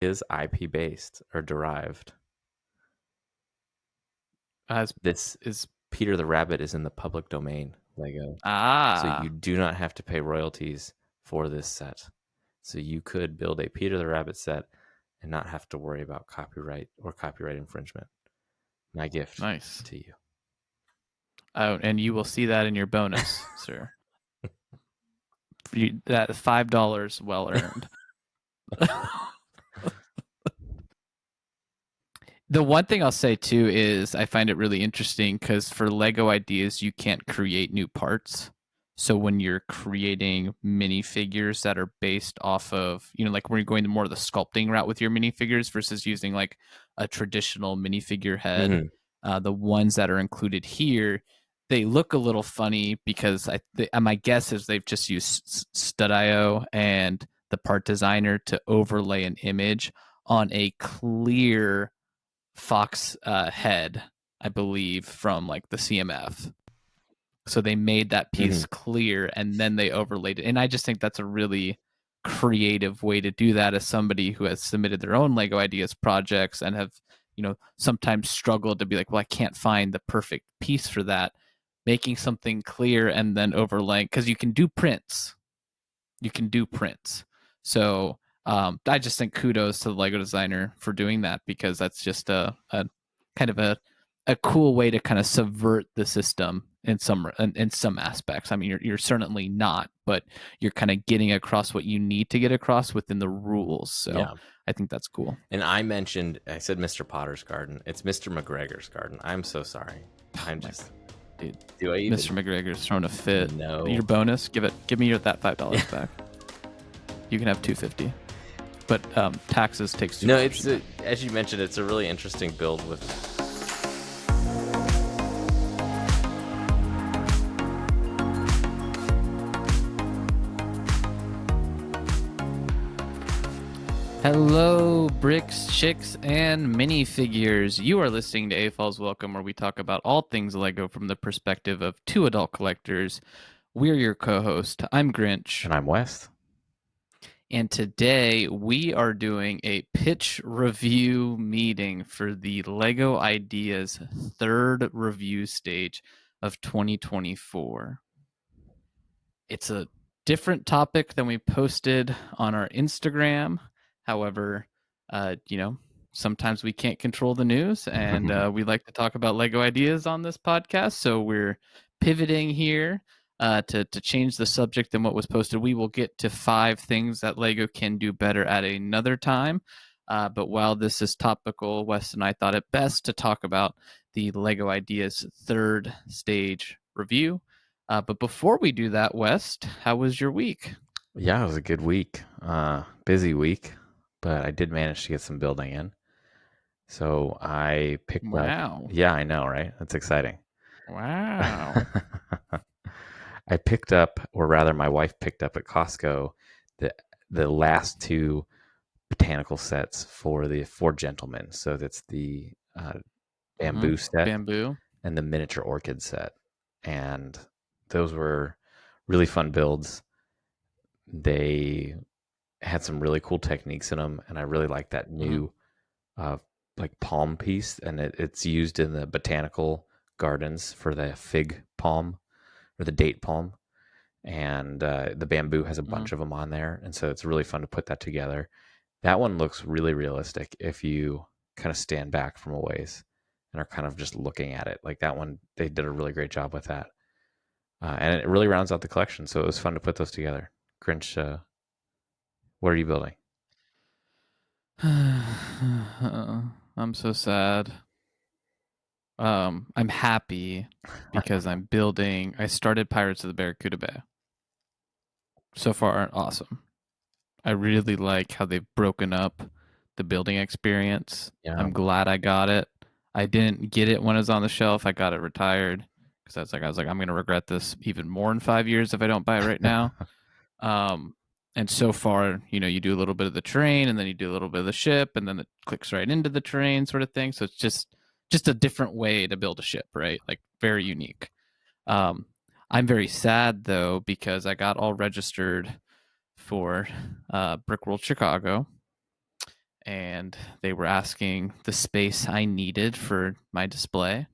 is IP based or derived. This Is Peter the Rabbit is in the public domain, Lego. So you ah do not have to pay royalties for this set. So you could build a Peter the Rabbit set and not have to worry about copyright or copyright infringement. My gift nice. to you. Oh, and you will see that in your bonus, sir. That $5 well earned. The one thing I'll say too is I find it really interesting because for Lego ideas, you can't create new parts. So when you're creating minifigures that are based off of, like when you're going to more of the sculpting route with your minifigures versus using like a traditional minifigure head, the ones that are included here, they look a little funny because my guess is they've just used Stud.io and the part designer to overlay an image on a clear Fox head, I believe, from like the CMF. So they made that piece clear and then they overlaid it. And I just think that's a really creative way to do that as somebody who has submitted their own Lego ideas projects and have, sometimes struggled to be like, well, I can't find the perfect piece for that. Making something clear and then overlaying, because you can do prints. So I just think kudos to the Lego designer for doing that, because that's just a kind of a cool way to kind of subvert the system in some aspects. I mean, you're certainly not, but you're kind of getting across what you need to get across within the rules. So yeah. I think that's cool. And I said Mr. Potter's garden. It's Mr. McGregor's garden. I'm so sorry. I'm just, dude. Do I even? Mr. McGregor's throwing a fit. No. Your bonus, give me that $5 back. You can have $250, but taxes takes too much. No, as you mentioned, it's a really interesting build with. Hello, bricks, chicks, and minifigures. You are listening to AFOLs Welcome, where we talk about all things Lego from the perspective of two adult collectors. We're your co-host. I'm Grinch. And I'm West. And today we are doing a pitch review meeting for the Lego Ideas third review stage of 2024. It's a different topic than we posted on our Instagram. However, sometimes we can't control the news, and we like to talk about Lego ideas on this podcast. So we're pivoting here to change the subject than what was posted. We will get to 5 things that Lego can do better at another time. But while this is topical, Wes and I thought it best to talk about the Lego Ideas third stage review. But before we do that, West, how was your week? Yeah, it was a good week. Busy week, but I did manage to get some building in. So I picked up. Wow. Yeah, I know, right? That's exciting. Wow. I picked up, or rather my wife picked up at Costco, the last 2 botanical sets for the 4 gentlemen. So that's the bamboo set and the miniature orchid set. And those were really fun builds. They had some really cool techniques in them, and I really like that new like palm piece, and it's used in the botanical gardens for the fig palm or the date palm, and the bamboo has a bunch of them on there, and so it's really fun to put that together. That one looks really realistic if you kind of stand back from a ways and are kind of just looking at it. Like that one, they did a really great job with that, and it really rounds out the collection. So it was fun to put those together. Grinch, what are you building? I'm so sad. I'm happy because I'm building. I started Pirates of the Barracuda Bay. So far, awesome. I really like how they've broken up the building experience. Yeah. I'm glad I got it. I didn't get it when it was on the shelf. I got it retired because I was like, I'm going to regret this even more in 5 years if I don't buy it right now. And so far, you do a little bit of the terrain, and then you do a little bit of the ship, and then it clicks right into the terrain, sort of thing. So it's just a different way to build a ship, right? Like very unique. I'm very sad though because I got all registered for Brickworld Chicago, and they were asking the space I needed for my display. And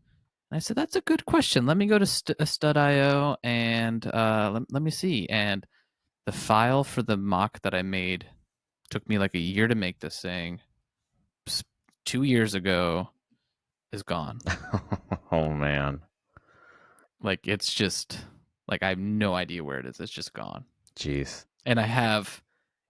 I said, that's a good question. Let me go to Stud.io and let me see. And the file for the mock that I made took me like a year to make this thing. 2 years ago is gone. Oh man. Like it's just like I have no idea where it is. It's just gone. Jeez. And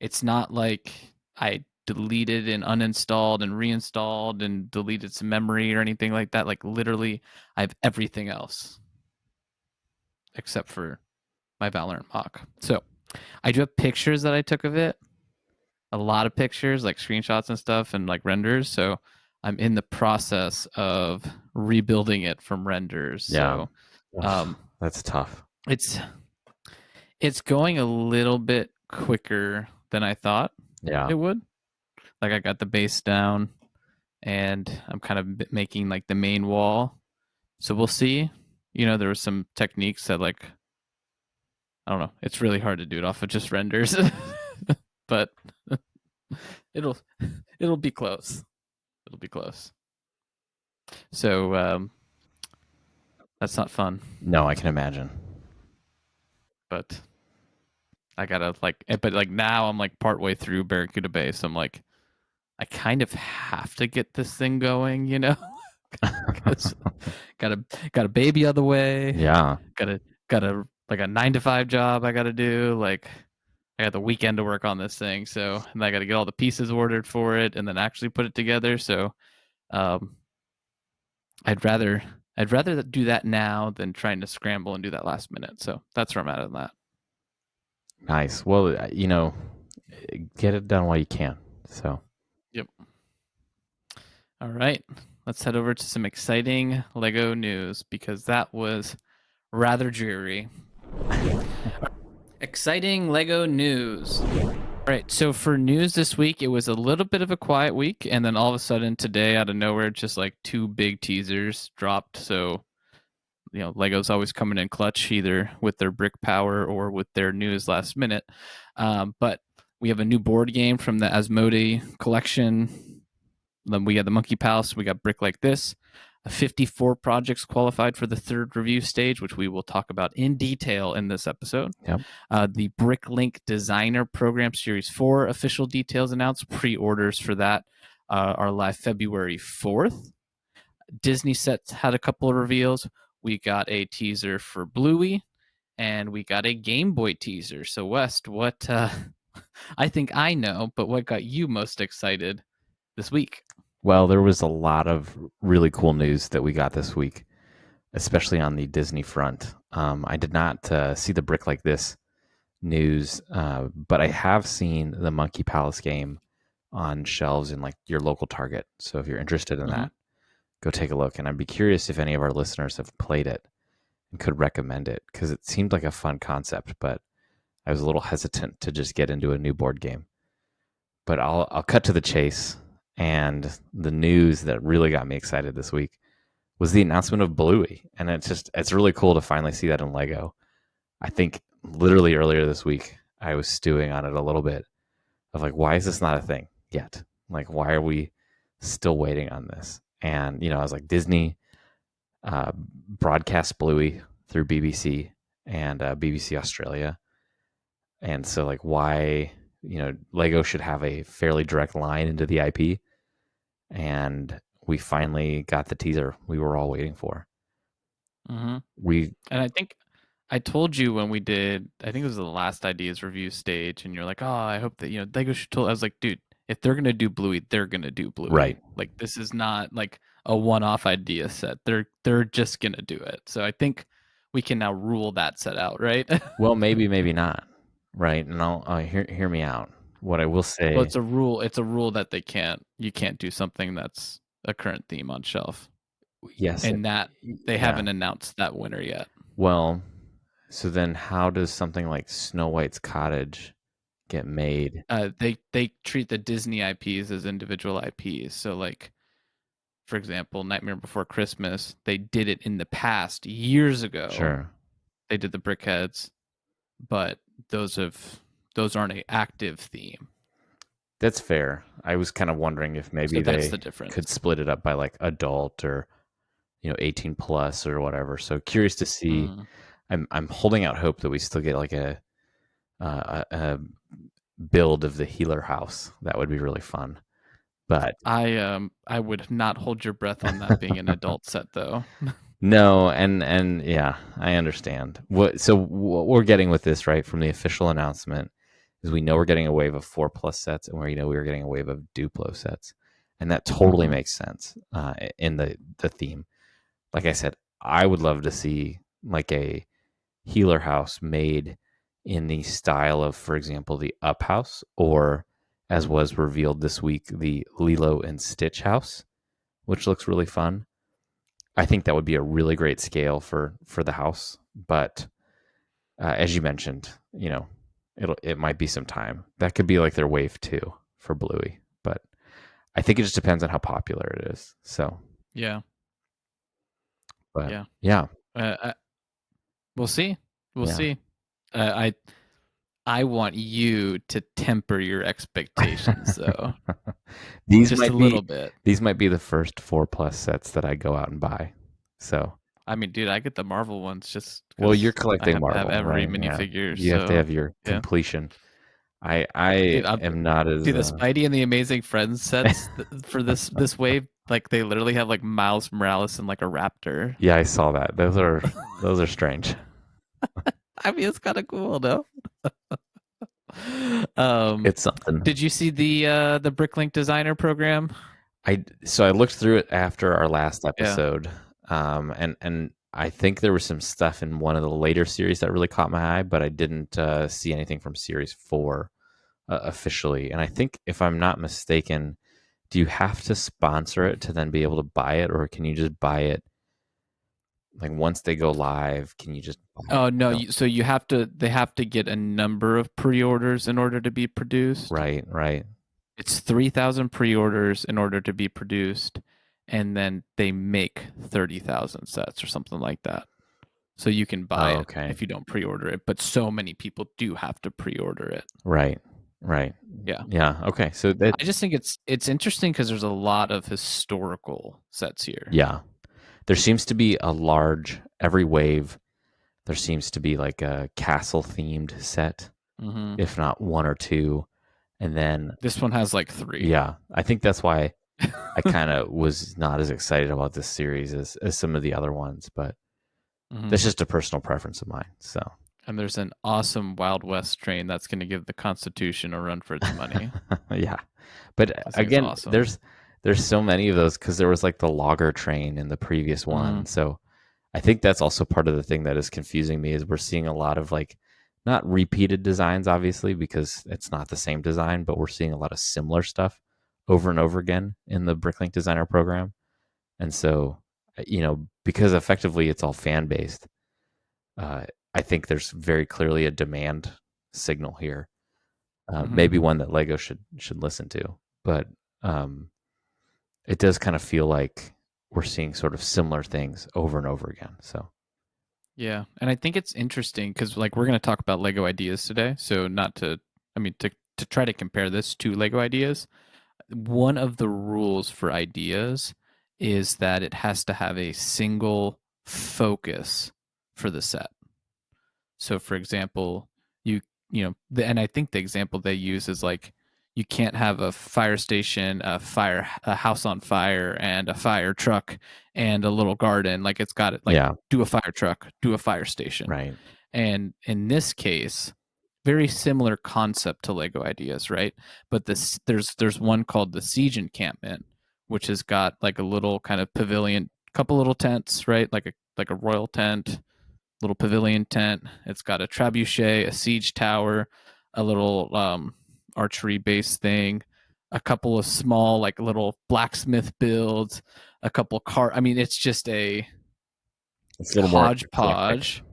it's not like I deleted and uninstalled and reinstalled and deleted some memory or anything like that. Like literally I have everything else except for my Valorant mock. So I do have pictures that I took of it. A lot of pictures, like screenshots and stuff and like renders. So I'm in the process of rebuilding it from renders. Yeah. So That's tough. it's going a little bit quicker than I thought Yeah. it would. Like I got the base down and I'm kind of making like the main wall. So we'll see. There was some techniques that like I don't know. It's really hard to do it off of just renders. But it'll it'll be close. It'll be close. So that's not fun. No, I can imagine. But I gotta but like now I'm like partway through Barracuda Bay, so I'm like, I kind of have to get this thing going, because got a baby on the way. Yeah. Got a like a 9 to 5 job I got to do. Like I got the weekend to work on this thing, so and I got to get all the pieces ordered for it and then actually put it together. So um, I'd rather do that now than trying to scramble and do that last minute. So that's where I'm at on that. Nice. Well, get it done while you can. So, Yep. All right. Let's head over to some exciting Lego news because that was rather dreary. Exciting Lego news. All right. So for news this week, it was a little bit of a quiet week. And then all of a sudden today, out of nowhere, just like 2 big teasers dropped. So, Lego's always coming in clutch, either with their brick power or with their news last minute. But we have a new board game from the Asmodee collection. Then we got the Monkey Palace. We got Brick Like This. 54 projects qualified for the 3rd review stage, which we will talk about in detail in this episode. yep. The Bricklink Designer Program Series 4 official details announced. Pre-orders for that are live February 4th. Disney Sets had a couple of reveals. We got a teaser for Bluey, and we got a Game Boy teaser. So, West, what I think I know, but what got you most excited this week? Well, there was a lot of really cool news that we got this week, especially on the Disney front. I did not see the Brick Like This news, but I have seen the Monkey Palace game on shelves in like your local Target. So if you're interested in that, go take a look. And I'd be curious if any of our listeners have played it and could recommend it because it seemed like a fun concept, but I was a little hesitant to just get into a new board game. But I'll cut to the chase. And the news that really got me excited this week was the announcement of Bluey. And it's really cool to finally see that in Lego. I think literally earlier this week, I was stewing on it a little bit of like, why is this not a thing yet? Like, why are we still waiting on this? And, I was like, Disney broadcast Bluey through BBC and BBC Australia. And so, like, why, Lego should have a fairly direct line into the IP. And we finally got the teaser we were all waiting for. Mm-hmm. We And I think I told you when we did, I think it was the last ideas review stage, and you're like, oh, I hope that, Lego should I was like, dude, if they're going to do Bluey, they're going to do Bluey. Right. Like, this is not like a one-off idea set. They're just going to do it. So I think we can now rule that set out, right? Well, maybe not. Right. And I'll hear me out. What I will say. Well, it's a rule that you can't do something that's a current theme on shelf. Yes. And that they yeah. haven't announced that winner yet. Well, so then how does something like Snow White's Cottage get made? They treat the Disney IPs as individual IPs. So like, for example, Nightmare Before Christmas, they did it in the past years ago. Sure. They did the Brickheads, but those aren't an active theme. That's fair. I was kind of wondering if So maybe that's the they could difference. split it up by like adult or 18 plus or whatever. So curious to see. Mm. I'm holding out hope that we still get like a build of the healer house. That would be really fun. But I would not hold your breath on that being an adult set though. no, and yeah, I understand. What we're getting with this, right, from the official announcement is we know we're getting a wave of 4+ sets, and we were getting a wave of Duplo sets, and that totally Mhm. makes sense in the theme. Like I said, I would love to see like a healer house made in the style of, for example, the Up House, or as was revealed this week, the Lilo and Stitch house, which looks really fun. I think that would be a really great scale for the house, but as you mentioned, it might be some time. That could be like their wave two for Bluey, but I think it just depends on how popular it is. So, Yeah. but Yeah. yeah, I We'll see. We'll yeah. see. I want you to temper your expectations though, these just a might be little bit. these might be the first 4+ sets that I go out and buy. So, I mean, dude, I get the Marvel ones just well, you're because I collecting have to have Marvel, every right? Yeah, minifigure. you have to So have your yeah, completion. I dude, I'll, am not as dude, the Spidey and the Amazing Friends sets for this wave, like they literally have like Miles Morales and like a raptor. yeah, I saw that. Those are strange. I mean, it's kind of cool, though. Um, It's something. did you see the Bricklink Designer program? I looked through it after our last Yeah. episode, and I think there was some stuff in one of the later series that really caught my eye, but I didn't see anything from series 4 officially. And I think, if I'm not mistaken, do you have to sponsor it to then be able to buy it, or can you just buy it like once they go live? Can you just buy it? Oh no, No, so they have to get a number of pre-orders in order to be produced. right, right. It's 3,000 pre-orders in order to be produced, and then they make 30,000 sets or something like that. So you can buy Oh, it okay. if you don't pre-order it, but so many people do have to pre-order it. Right, right. Yeah. Yeah. Okay. So that I just think it's interesting because there's a lot of historical sets here. yeah, there seems to be a large every wave. There seems to be like a castle themed set, Hmm. if not one or two. And then, This one has like three. yeah, I think that's why I kind of was not as excited about this series as some of the other ones, but Hmm. that's just a personal preference of mine. So, And there's an awesome Wild West train that's going to give the Constitution a run for its money. yeah. But This thing is again, awesome. there's so many of those because there was like the logger train in the previous Hmm. one. So I think that's also part of the thing that is confusing me is we're seeing a lot of like not repeated designs, obviously, because it's not the same design, but we're seeing a lot of similar stuff over and over again in the Bricklink Designer program. And so, because effectively it's all fan based, uh, I think there's very clearly a demand signal here. Hmm. Maybe one that Lego should listen to, but um, it does kind of feel like we're seeing sort of similar things over and over again. So Yeah, and I think it's interesting because like we're going to talk about Lego ideas today. So not to, I mean to try to compare this to Lego ideas. One of the rules for ideas is that it has to have a single focus for the set. So, for example, and I think the example they use is like you can't have a fire station, a house on fire, and a fire truck and a little garden. Like it's got it. Like yeah, do a fire truck, do a fire station, right, and in this case, very similar concept to Lego ideas, right? But there's one called the Siege Encampment, which has got like a little kind of pavilion, couple little tents, right? Like a royal tent, little pavilion tent. It's got a trebuchet, a siege tower, a little archery base thing, a couple of small like little blacksmith builds, a couple car. I mean, it's just a it's a little more eclectic. hodgepodge,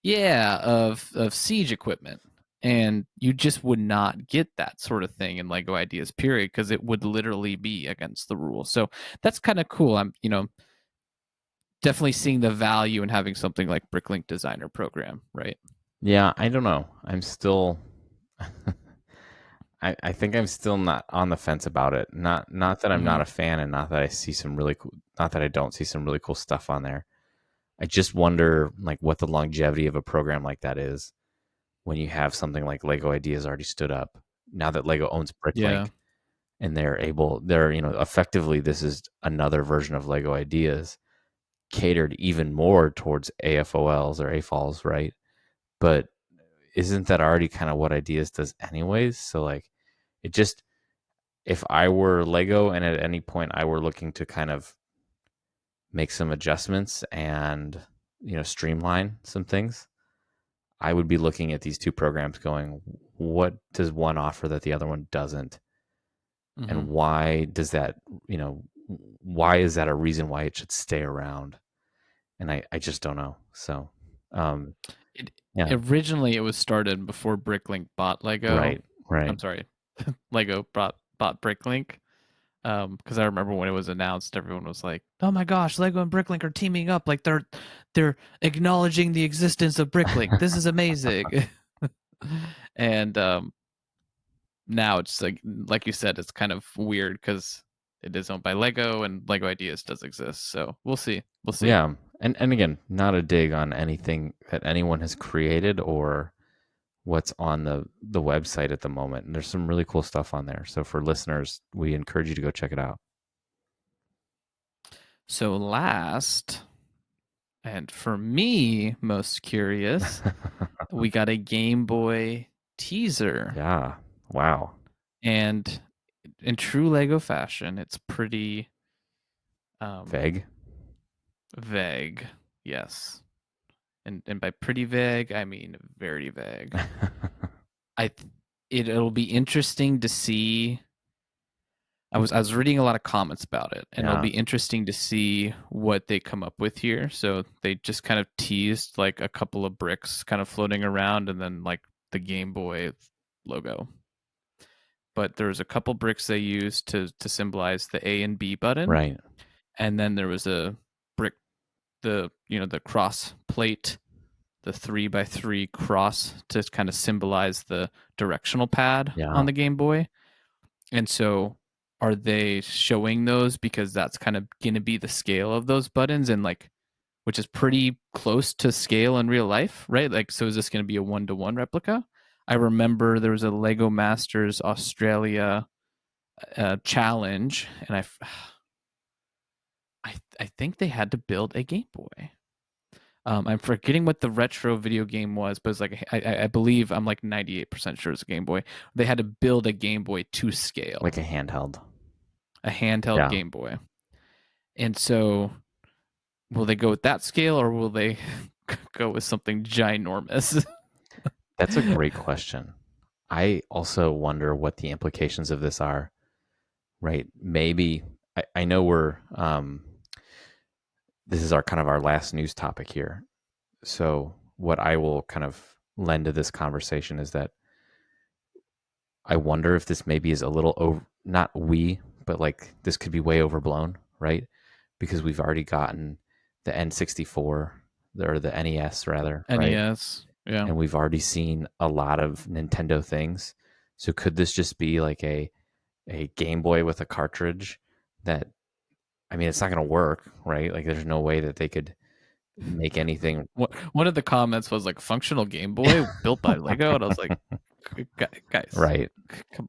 yeah, of siege equipment. And you just would not get that sort of thing in Lego Ideas, period, because it would literally be against the rules. So that's kind of cool. I'm, definitely seeing the value in having something like Bricklink Designer Program, right? Yeah, I don't know. I'm still I think I'm still not on the fence about it. Not that I'm not Hmm. a fan, and not that I see some really cool, not that I don't see some really cool stuff on there. I just wonder like what the longevity of a program like that is when you have something like Lego Ideas already stood up. Now that Lego owns Yeah. Bricklink and they're effectively this is another version of Lego Ideas catered even more towards AFOLs or AFOLs, right? But isn't that already kind of what Ideas does anyways? So like it just if I were Lego and at any point I were looking to kind of make some adjustments and streamline some things, I would be looking at these two programs going, what does one offer that the other one doesn't? Hmm. And why does that, you know, why is that a reason why it should stay around? And I just don't know. So, um, It yeah, originally it was started before Bricklink bought Lego. right, right. I'm sorry, Lego bought Bricklink. Because I remember when it was announced, everyone was like, "Oh my gosh, Lego and Bricklink are teaming up! Like they're acknowledging the existence of Bricklink. This is amazing." And now it's like you said, it's kind of weird because it is owned by Lego and Lego Ideas does exist. So we'll see. We'll see. Yeah. And again, not a dig on anything that anyone has created or what's on the website at the moment. And there's some really cool stuff on there. So for listeners, we encourage you to go check it out. So last, and for me, most curious, we got a Game Boy teaser. Yeah. Wow. And in true Lego fashion, it's pretty Vague. vague. Yes. And by pretty vague, I mean very vague. I it'll be interesting to see. I was reading a lot of comments about it, and it'll Yeah. be interesting to see what they come up with here. So they just kind of teased like a couple of bricks kind of floating around, and then like the Game Boy logo. But there was a couple bricks they used to symbolize the A and B button, Right. and then there was a brick, the cross plate, the 3x3 cross to kind of symbolize the directional pad Yeah. on the Game Boy. And so are they showing those because that's kind of going to be the scale of those buttons, and like which is pretty close to scale in real life, right? Like, so is this going to be a 1-to-1 replica? I remember there was a Lego Masters Australia challenge, and I think they had to build a Game Boy. I'm forgetting what the retro video game was, but it's like I believe I'm like 98% sure it's a Game Boy. They had to build a Game Boy to Like scale, a handheld. a handheld Yeah. Game Boy. And so, will they go with that scale, or will they go with something ginormous? That's a great question. I also wonder what the implications of this are, right? Maybe I know we're this is our kind of our last news topic here. So what I will kind of lend to this conversation is that I wonder if this maybe is a little over, not but like this could be way overblown, right? Because we've already gotten the N64 or the NES rather, right? NES, yeah. And we've already seen a lot of Nintendo things. So could this just be like a Game Boy with a cartridge that I mean it's not going to work, right? Like there's no way that they could make anything One of the comments was like functional Game Boy built by Lego, and I was like, guys, right. come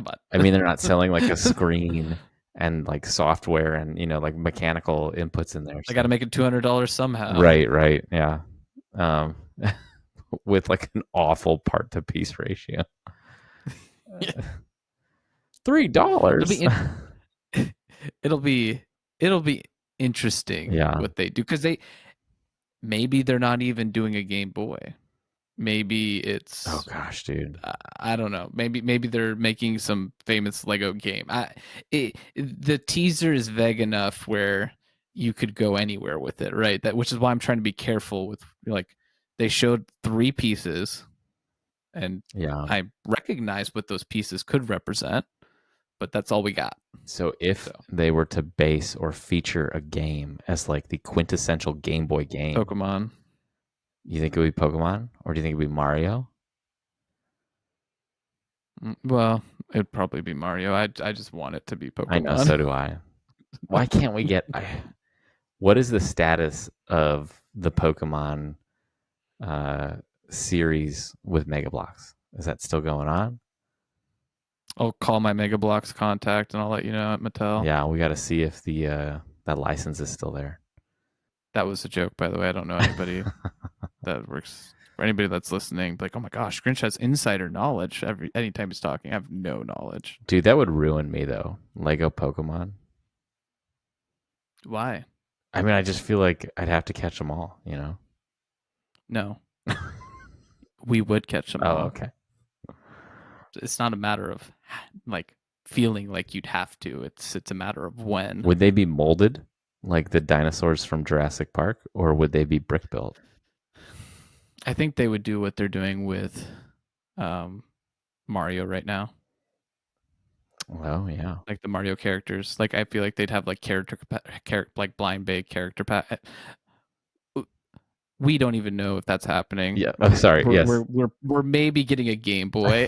I on. mean they're not selling like a screen and like software and like mechanical inputs in there. I got to So make it $200 somehow. right, yeah. Um with like an awful part to piece ratio. It'll $3. be it'll be it'll be interesting Yeah. what they do, because maybe they're not even doing a Game Boy. Maybe Oh it's gosh, dude. I don't know. Maybe they're making some famous Lego game. The teaser is vague enough where you could go anywhere with it, right? That which is why I'm trying to be careful with like they showed 3 pieces, and Yeah. I recognize what those pieces could represent, but that's all we got. So if So they were to base or feature a game as like the quintessential Game Boy game, Pokemon. you think it would be Pokemon or do you think it would be Mario? Well, it'd probably be Mario. I just want it to be I know, Pokemon. so do I. Why can't we get? What is the status of the Pokemon uh, series with Mega Bloks? Is that still going on? I'll call my Mega Bloks contact and I'll let you know at Mattel. Yeah, we got to see if the that license is still there. That was a joke, by the way. I don't know anybody that works. For anybody that's listening, like, oh my gosh, Grinch has insider knowledge. Anytime he's talking, I have no knowledge. Dude, that would ruin me though. Lego Pokemon. Why? I mean, I just feel like I'd have to catch them all, you know? No, we would catch them Oh, all. okay. It's not a matter of like feeling like you'd have to. It's a matter of when. Would they be molded like the dinosaurs from Jurassic Park, or would they be brick built? I think they would do what they're doing with Mario right now. Oh, yeah. Like the Mario characters. Like I feel like they'd have like character like blind bake character we don't even know if that's happening. Yeah. Oh, sorry. We're Yes. we're maybe getting a Game Boy.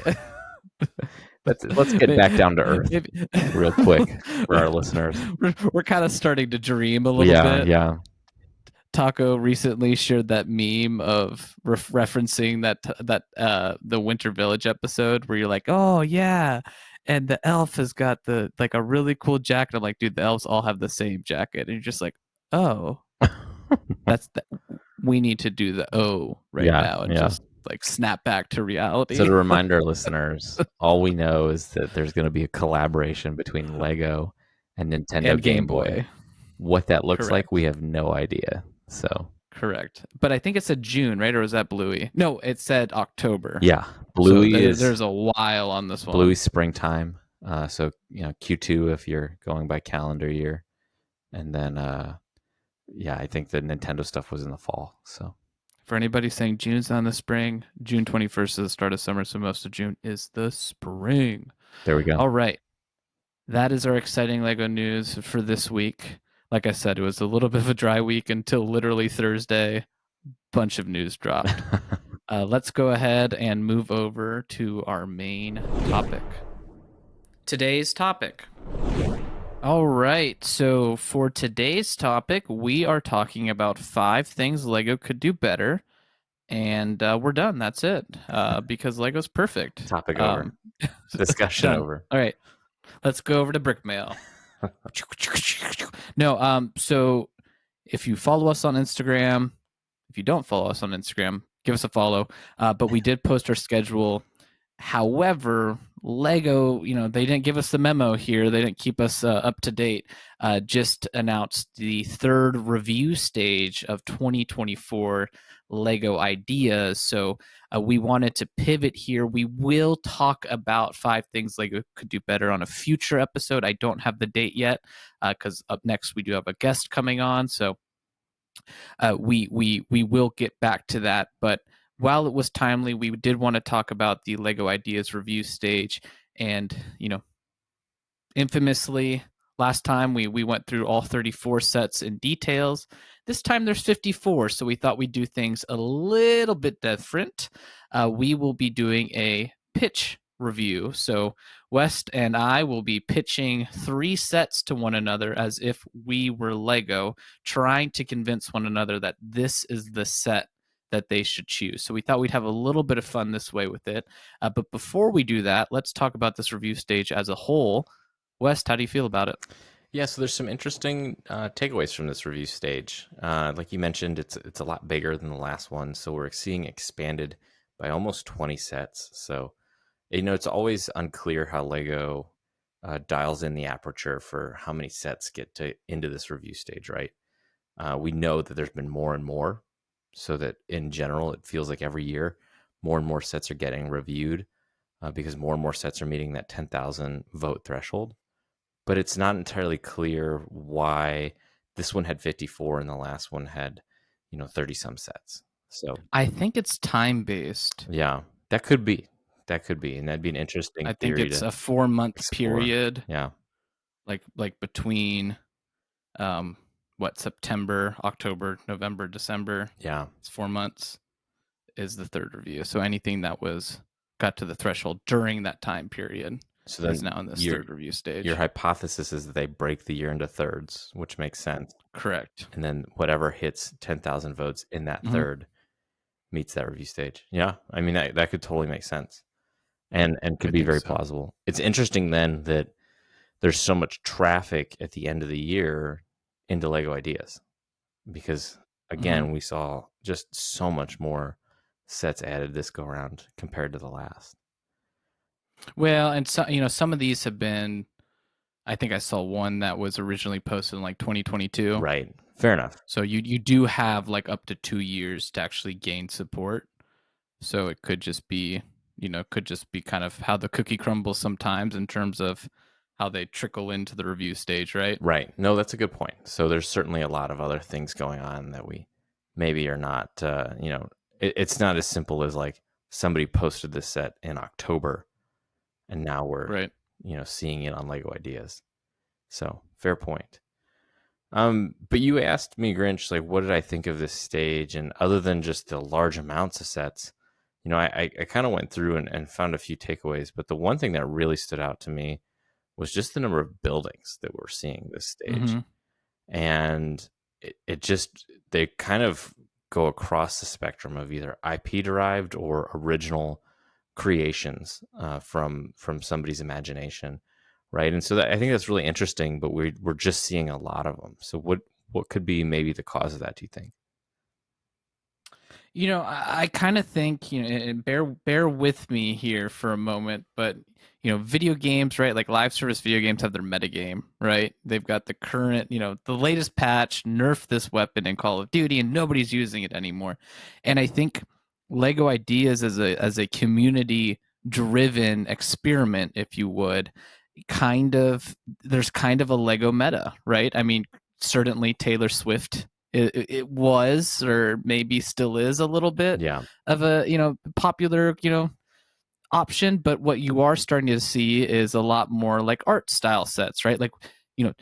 Let's get back down to earth real quick for our listeners. We're kind of starting to dream a little Yeah, bit. yeah. Taco recently shared that meme of referencing that the Winter Village episode where you're like, oh yeah, and the elf has got the like a really cool jacket. I'm like, dude, the elves all have the same jacket, and you're just like, oh, that's the, we need to do the O right Yeah, now and yeah. just like snap back to reality. So to remind our listeners, all we know is that there's going to be a collaboration between Lego and Nintendo and Game Boy. What that looks like, we Correct. have no idea. So Correct. But I think it said June, right? Or was that Bluey? No, it said October. yeah, So Bluey is there's a while on this one. Bluey's springtime. So Q2 if you're going by calendar year, and then yeah, I think the Nintendo stuff was in the fall. So For anybody saying June's not the spring, June 21st is the start of summer, so most of June is the spring. there we go. All right. That is our exciting Lego news for this week. Like I said, it was a little bit of a dry week until literally Thursday. Bunch of news dropped. Let's go ahead and move over to our main topic. Today's topic. All right. So for today's topic, we are talking about 5 things Lego could do better. And we're done. That's it. Because Lego's perfect. Topic over. Discussion done. over. All right. Let's go over to brick mail. No, so if you follow us on Instagram, if you don't follow us on Instagram, give us a follow. But we did post our schedule. However, Lego, they didn't give us the memo here. They didn't keep us up to date. Just announced the third review stage of 2024 Lego ideas. So we wanted to pivot here. We will talk about 5 things Lego could do better on a future episode. I don't have the date yet because up next we do have a guest coming on. So we will get back to that. But while it was timely, we did want to talk about the Lego Ideas review stage. And, infamously, last time we went through all 34 sets in details. This time there's 54, so we thought we'd do things a little bit different. We will be doing a pitch review. So West and I will be pitching 3 sets to one another as if we were Lego, trying to convince one another that this is the set that they should choose. So we thought we'd have a little bit of fun this way with it. But before we do that, let's talk about this review stage as a whole. West, how do you feel about it? Yeah, so there's some interesting takeaways from this review stage. Like you mentioned, it's a lot bigger than the last one, so we're seeing expanded by almost 20 sets. So, it's always unclear how Lego dials in the aperture for how many sets get into this review stage, right? We know that there's been more and more, so that in general, it feels like every year, more and more sets are getting reviewed because more and more sets are meeting that 10,000 vote threshold. But it's not entirely clear why this one had 54 and the last one had 30 some sets. So I think it's time based. yeah, that could be and that'd be an interesting I think theory it's to a 4-month explore. period, Yeah, like between September, October, November, December. yeah. It's 4 months is the third review. So anything that was got to the threshold during that time period So is then now in this your third review your stage. hypothesis is that they break the year into thirds, which makes sense. Correct. And then whatever hits 10,000 votes in that Hmm. third meets that review stage. Yeah, I mean that could totally make sense, and I could be think very so. plausible. It's interesting then that there's so much traffic at the end of the year into Lego Ideas because Hmm. again we saw just so much more sets added this go around compared to the last. Well, and so, some of these have been. I think I saw one that was originally posted in like 2022. Right. Fair enough. So you do have like up to 2 years to actually gain support. So it could just be, could just be kind of how the cookie crumbles sometimes in terms of how they trickle into the review stage, right? Right. No, that's a good point. So there's certainly a lot of other things going on that we maybe are not, it's not as simple as like somebody posted this set in October and now we're, Right. seeing it on Lego Ideas. So fair point. But you asked me, Grinch, like, what did I think of this stage? And other than just the large amounts of sets, I kind of went through and found a few takeaways. But the one thing that really stood out to me was just the number of buildings that we're seeing this stage. Hmm. And it just, they kind of go across the spectrum of either IP derived or original creations from somebody's imagination, right? And so I think that's really interesting. But we're just seeing a lot of them. So what could be maybe the cause of that? Do you think? I kind of think, and bear with me here for a moment, but video games, right? Like live service video games have their metagame, right? They've got the current, the latest patch, nerf this weapon in Call of Duty, and nobody's using it anymore. And I think Lego Ideas as a community driven experiment, if you would, there's kind of a Lego meta, right? I mean, certainly Taylor Swift it was or maybe still is a little bit Yeah. of a popular option, but what you are starting to see is a lot more like art style sets, right? Like you know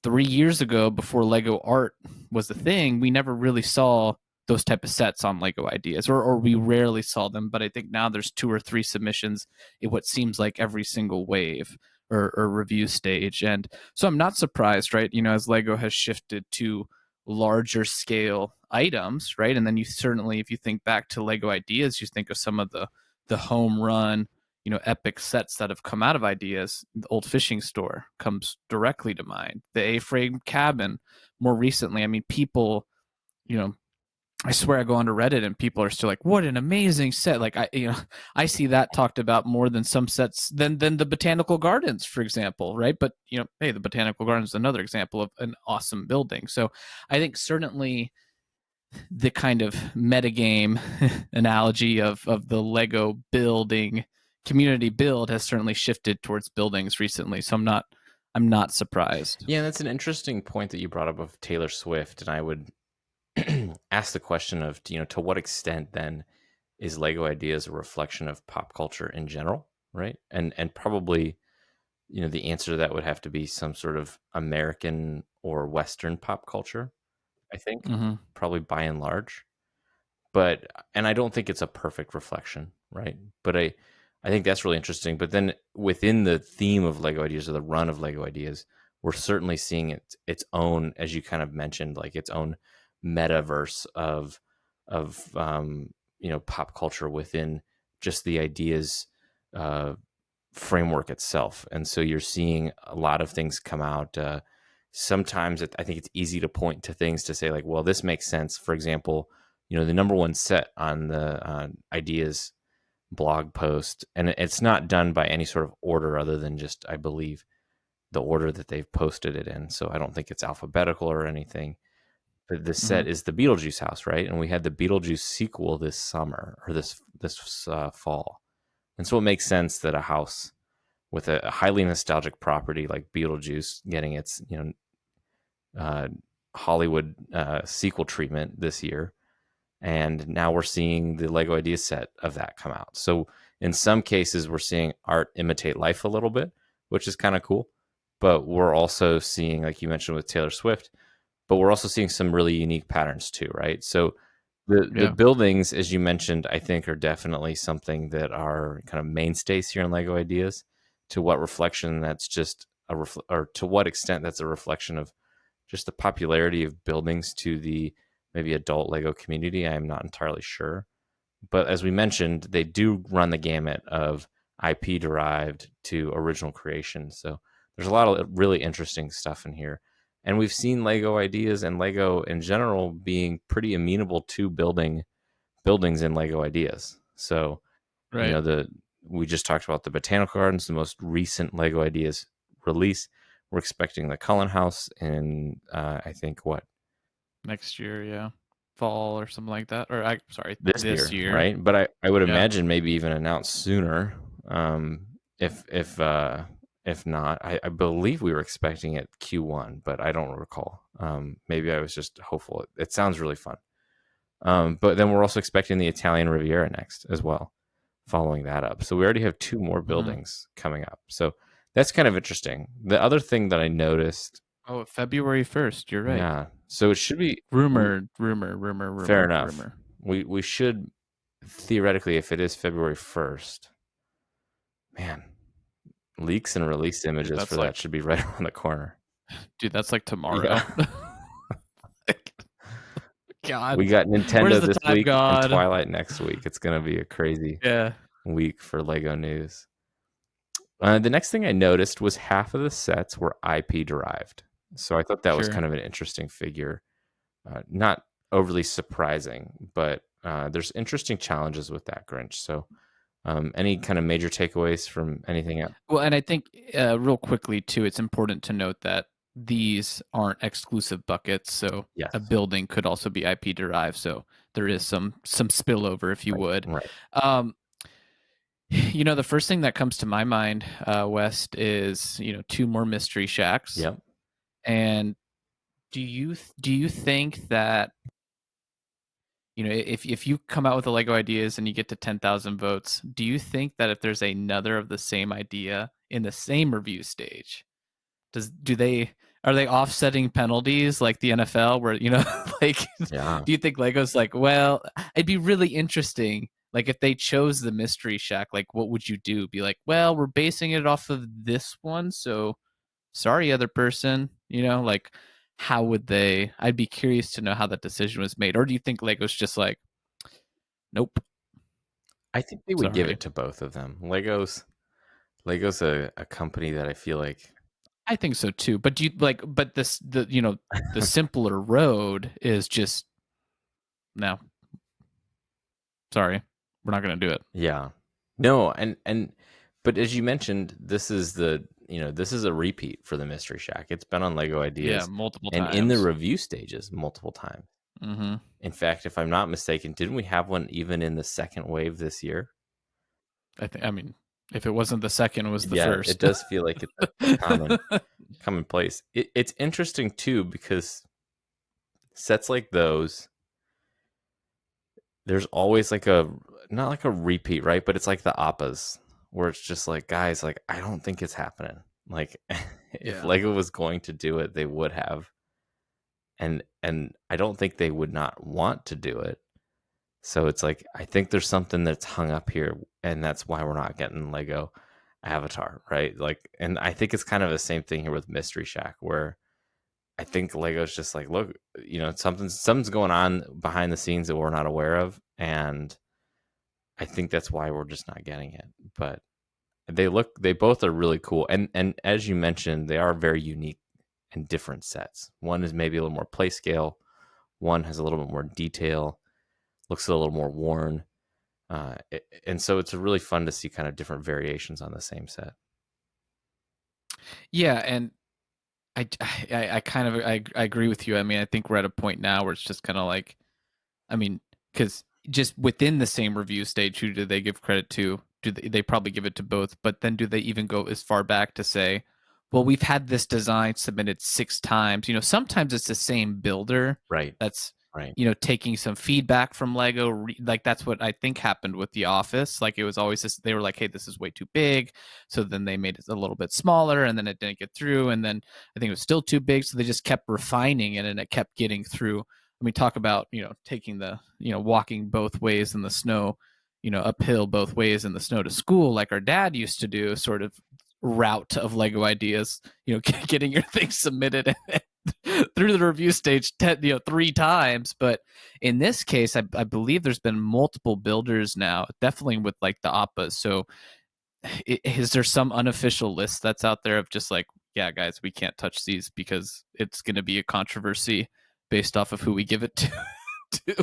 3 years ago, before Lego art was the thing, we never really saw those type of sets on Lego Ideas, or we rarely saw them. But I think now there's 2 or 3 submissions in what seems like every single wave or review stage, and so I'm not surprised, right? As Lego has shifted to larger scale items, right? And then you certainly, if you think back to Lego Ideas, you think of some of the home run epic sets that have come out of Ideas. The old fishing store comes directly to mind. The A-frame cabin more recently. I mean, people, you know, I swear I go onto Reddit and people are still like, what an amazing set. Like I see that talked about more than some sets than the botanical gardens, for example, right? But hey, the botanical gardens is another example of an awesome building. So I think certainly the kind of metagame analogy of the Lego building community build has certainly shifted towards buildings recently. So I'm not surprised. Yeah, that's an interesting point that you brought up of Taylor Swift. And I would ask the question of, to what extent then is Lego Ideas a reflection of pop culture in general, right? And probably, the answer to that would have to be some sort of American or Western pop culture, I think, Mm-hmm. probably by and large. But and I don't think it's a perfect reflection, right? But I think that's really interesting. But then within the theme of Lego Ideas or the run of Lego Ideas, we're certainly seeing its own, as you kind of mentioned, like its own metaverse of pop culture within just the ideas uh, framework itself. And so you're seeing a lot of things come out. Sometimes I think it's easy to point to things to say like, well, this makes sense. For example, the number one set on the ideas blog post, and it's not done by any sort of order other than just, I believe, the order that they've posted it in. So I don't think it's alphabetical or anything. But the Mm-hmm. set is the Beetlejuice house, right? And we had the Beetlejuice sequel this summer or this fall. And so it makes sense that a house with a highly nostalgic property like Beetlejuice getting its uh, Hollywood sequel treatment this year, and now we're seeing the Lego Idea set of that come out. So in some cases, we're seeing art imitate life a little bit, which is kind of cool. But we're also seeing, like you mentioned with Taylor Swift, but we're also seeing some really unique patterns too, right? So The Yeah. buildings, as you mentioned, I think are definitely something that are kind of mainstays here in Lego Ideas. To what reflection that's just or to what extent that's a reflection of just the popularity of buildings to the maybe adult Lego community, I am not entirely sure. But as we mentioned, they do run the gamut of IP derived to original creation. So there's a lot of really interesting stuff in here. And we've seen Lego Ideas and Lego in general being pretty amenable to building buildings in Lego Ideas. So, you Right. know, we just talked about the Botanical Gardens, the most recent Lego Ideas release. We're expecting the Cullen House in I think what, Next year, yeah. Fall or something like that. Or sorry, this this year, year. right? But I would Yeah. imagine maybe even announced sooner. If if not, I believe we were expecting it Q1, but I don't recall. Maybe I was just hopeful. It sounds really fun. But then we're also expecting the Italian Riviera next as well, following that up. So we already have two more Hmm. buildings coming up. So that's kind of interesting. The other thing that I noticed, Oh, February 1st. You're right. yeah. So it should be Rumor. fair enough. We should theoretically, if it is February 1st, man, leaks and release Dude, images for that's that like, should be right around the corner. tomorrow. Yeah. God, We got where's Nintendo the this time week and gone? Twilight next week. It's going to be a crazy Yeah, week for Lego news. The next thing I noticed was half of the sets were IP derived. So I thought that was sure. kind of an interesting figure. Not overly surprising, but there's interesting challenges with that Grinch. So, any kind of major takeaways from anything else? Well, and I think real quickly too, it's important to note that these aren't exclusive buckets. So Yes. a building could also be IP derived. So there is some spillover, if you Right. would. Right. Um, the first thing that comes to my mind, West, is two more mystery shacks. Yep. And do you think that if you come out with the Lego ideas and you get to 10,000 votes, do you think that if there's another of the same idea in the same review stage, do they are they offsetting penalties like the NFL where like Yeah. do you think Lego's like, well, it'd be really interesting like if they chose the mystery shack, like what would you do? Be like, well, we're basing it off of this one, so sorry other person, like how would they I'd be curious to know how that decision was made. Or do you think Lego's just like, nope, I think they would give sorry. it to both of them. Lego's a company that I feel like I think so too. But do you like but this the simpler road is just no, sorry. We're not gonna do it. yeah. No, and but as you mentioned, this is a repeat for the Mystery Shack. It's been on Lego Yeah, Ideas multiple and in the times. review stages multiple times. Mhm. In fact, if I'm not mistaken, didn't we have one even in the second wave this year? I mean, if it wasn't the second, it was the Yeah, it first. does feel like it's a commonplace. It's interesting too because sets like those, there's always like a not like a repeat, right? But it's like the Appas, where it's just like, guys, like I don't think it's happening. Like if Yeah. Lego was going to do it, they would have, and I don't think they would not want to do it. So it's like I think there's something that's hung up here, and that's why we're not getting Lego Avatar, right? Like, and I think it's kind of the same thing here with Mystery Shack, where I think Lego's just like, look, something's going on behind the scenes that we're not aware of, and I think that's why we're just not getting it. But they both are really cool, and as you mentioned, they are very unique and different sets. One is maybe a little more play scale, one has a little bit more detail, looks a little more worn. And so it's really fun to see kind of different variations on the same set. Yeah, and I kind of I agree with you. I mean, I think we're at a point now where it's just kind of like, I mean, because just within the same review stage, who do they give credit to? Do they probably give it to both? But then do they even go as far back to say, well, we've had this design submitted 6 times. Sometimes it's the same builder Right. that's Right. taking some feedback from Lego. Like that's what I think happened with The Office. Like it was always this. They were like, hey, this is way too big, so then they made it a little bit smaller, and then it didn't get through, and then I think it was still too big, so they just kept refining it, and it kept getting through. I mean, talk about, taking walking both ways in the snow, uphill both ways in the snow to school, like our dad used to do, sort of route of Lego ideas, getting your things submitted through the review stage 3 times. But in this case, I believe there's been multiple builders now, definitely with like the Appas. So is there some unofficial list that's out there of just like, yeah, guys, we can't touch these because it's going to be a controversy based off of who we give it to?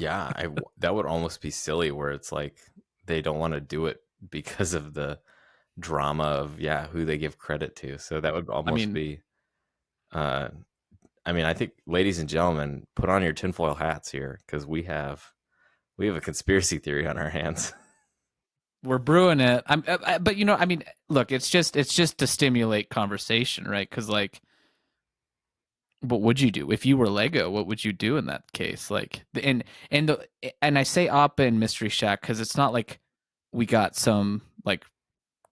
Yeah, that would almost be silly where it's like they don't want to do it because of the drama of who they give credit to. So that would I almost mean, be I mean, I think, ladies and gentlemen, put on your tinfoil hats here because we have a conspiracy theory on our hands. we're brewing it. But I mean, look, it's just to stimulate conversation, right? Because like, what would you do if you were Lego? What would you do in that case? Like, and I say Appa and Mystery Shack because it's not like we got some like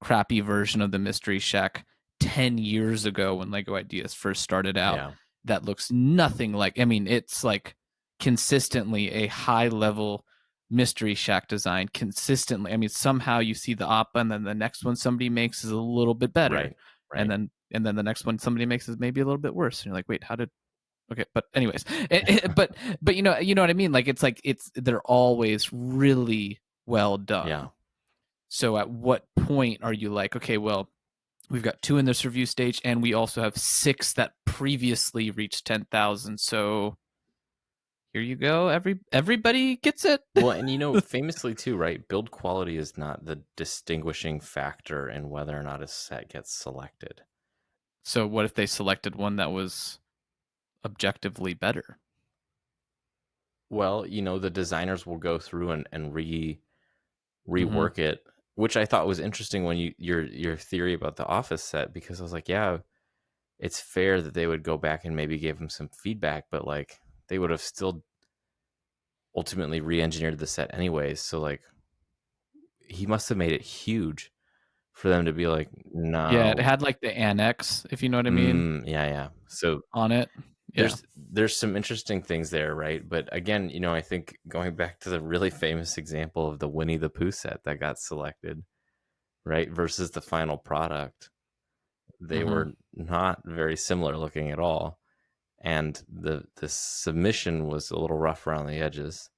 crappy version of the Mystery Shack 10 years ago when Lego Ideas first started out Yeah, that looks nothing like, I mean, it's like consistently a high level Mystery Shack design consistently. I mean, somehow you see the Appa and then the next one somebody makes is a little bit better. right, And right. then the next one somebody makes is maybe a little bit worse. And you're like, wait, how did okay, but anyways, but you know what I mean? Like they're always really well Yeah, done. So at what point are you like, okay, well, we've got 2 in this review stage, and we also have 6 that previously reached 10,000. So here you go. Everybody gets it. well, and famously too, right? Build quality is not the distinguishing factor in whether or not a set gets selected. So what if they selected one that was objectively better? Well, the designers will go through and Mm-hmm. rework it, which I thought was interesting when your theory about the Office set, because I was like, yeah, it's fair that they would go back and maybe give him some feedback, but like they would have still ultimately re-engineered the set anyways. So like he must have made it huge for them to be like, Yeah, it no. had like the annex, if you know what I mean, Yeah, yeah. So on it. Yeah. there's some interesting things there, right? But again, I think going back to the really famous example of the Winnie the Pooh set that got selected, right, versus the final product, they Mm-hmm. were not very similar looking at all, and the submission was a little rough around the edges,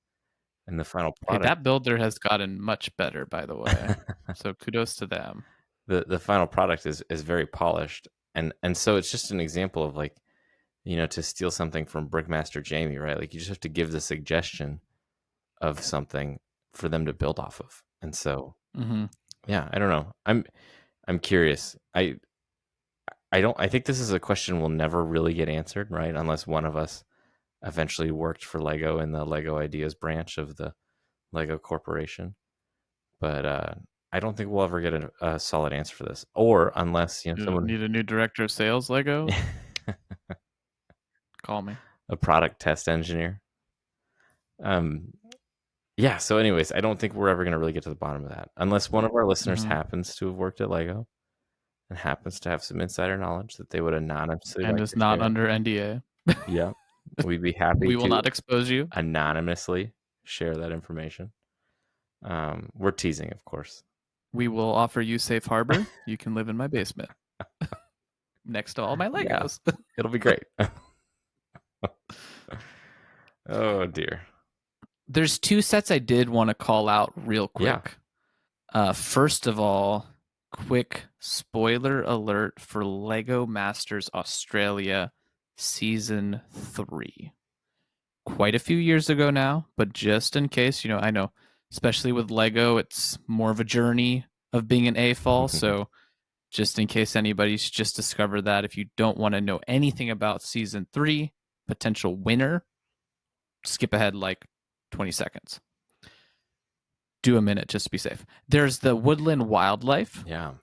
and the final Hey, product that builder has gotten much better, by the way. So kudos to them. the final product is very polished, and so it's just an example of like, to steal something from Brickmaster Jamie, right? Like you just have to give the suggestion of something for them to build off of. And so, Mm-hmm. yeah, I don't know. I'm curious. I think this is a question we'll never really get answered, right? Unless one of us eventually worked for Lego in the Lego Ideas branch of the Lego Corporation. But I don't think we'll ever get a solid answer for this, or unless You someone need a new director of sales, Lego? Call me. a product test engineer. Um, yeah. So, anyways, I don't think we're ever going to really get to the bottom of that, unless one of our listeners Mm-hmm. happens to have worked at Lego and happens to have some insider knowledge that they would anonymously And like is to not share. under NDA. Yeah, we'd be happy We will to not expose you. anonymously share that information. We're teasing, of course. We will offer you safe harbor. You can live in my basement next to all my Yeah, Legos. it'll be great. Oh dear. There's 2 sets I did want to call out real Yeah. quick. First of all, quick spoiler alert for Lego Masters Australia Season 3. Quite a few years ago now, but just in case, I know, especially with Lego, it's more of a journey of being an AFOL. So just in case anybody's just discovered that, if you don't want to know anything about Season 3, potential winner, skip ahead like 20 seconds. Do a minute just to be safe. There's the Woodland Wildlife, Yeah.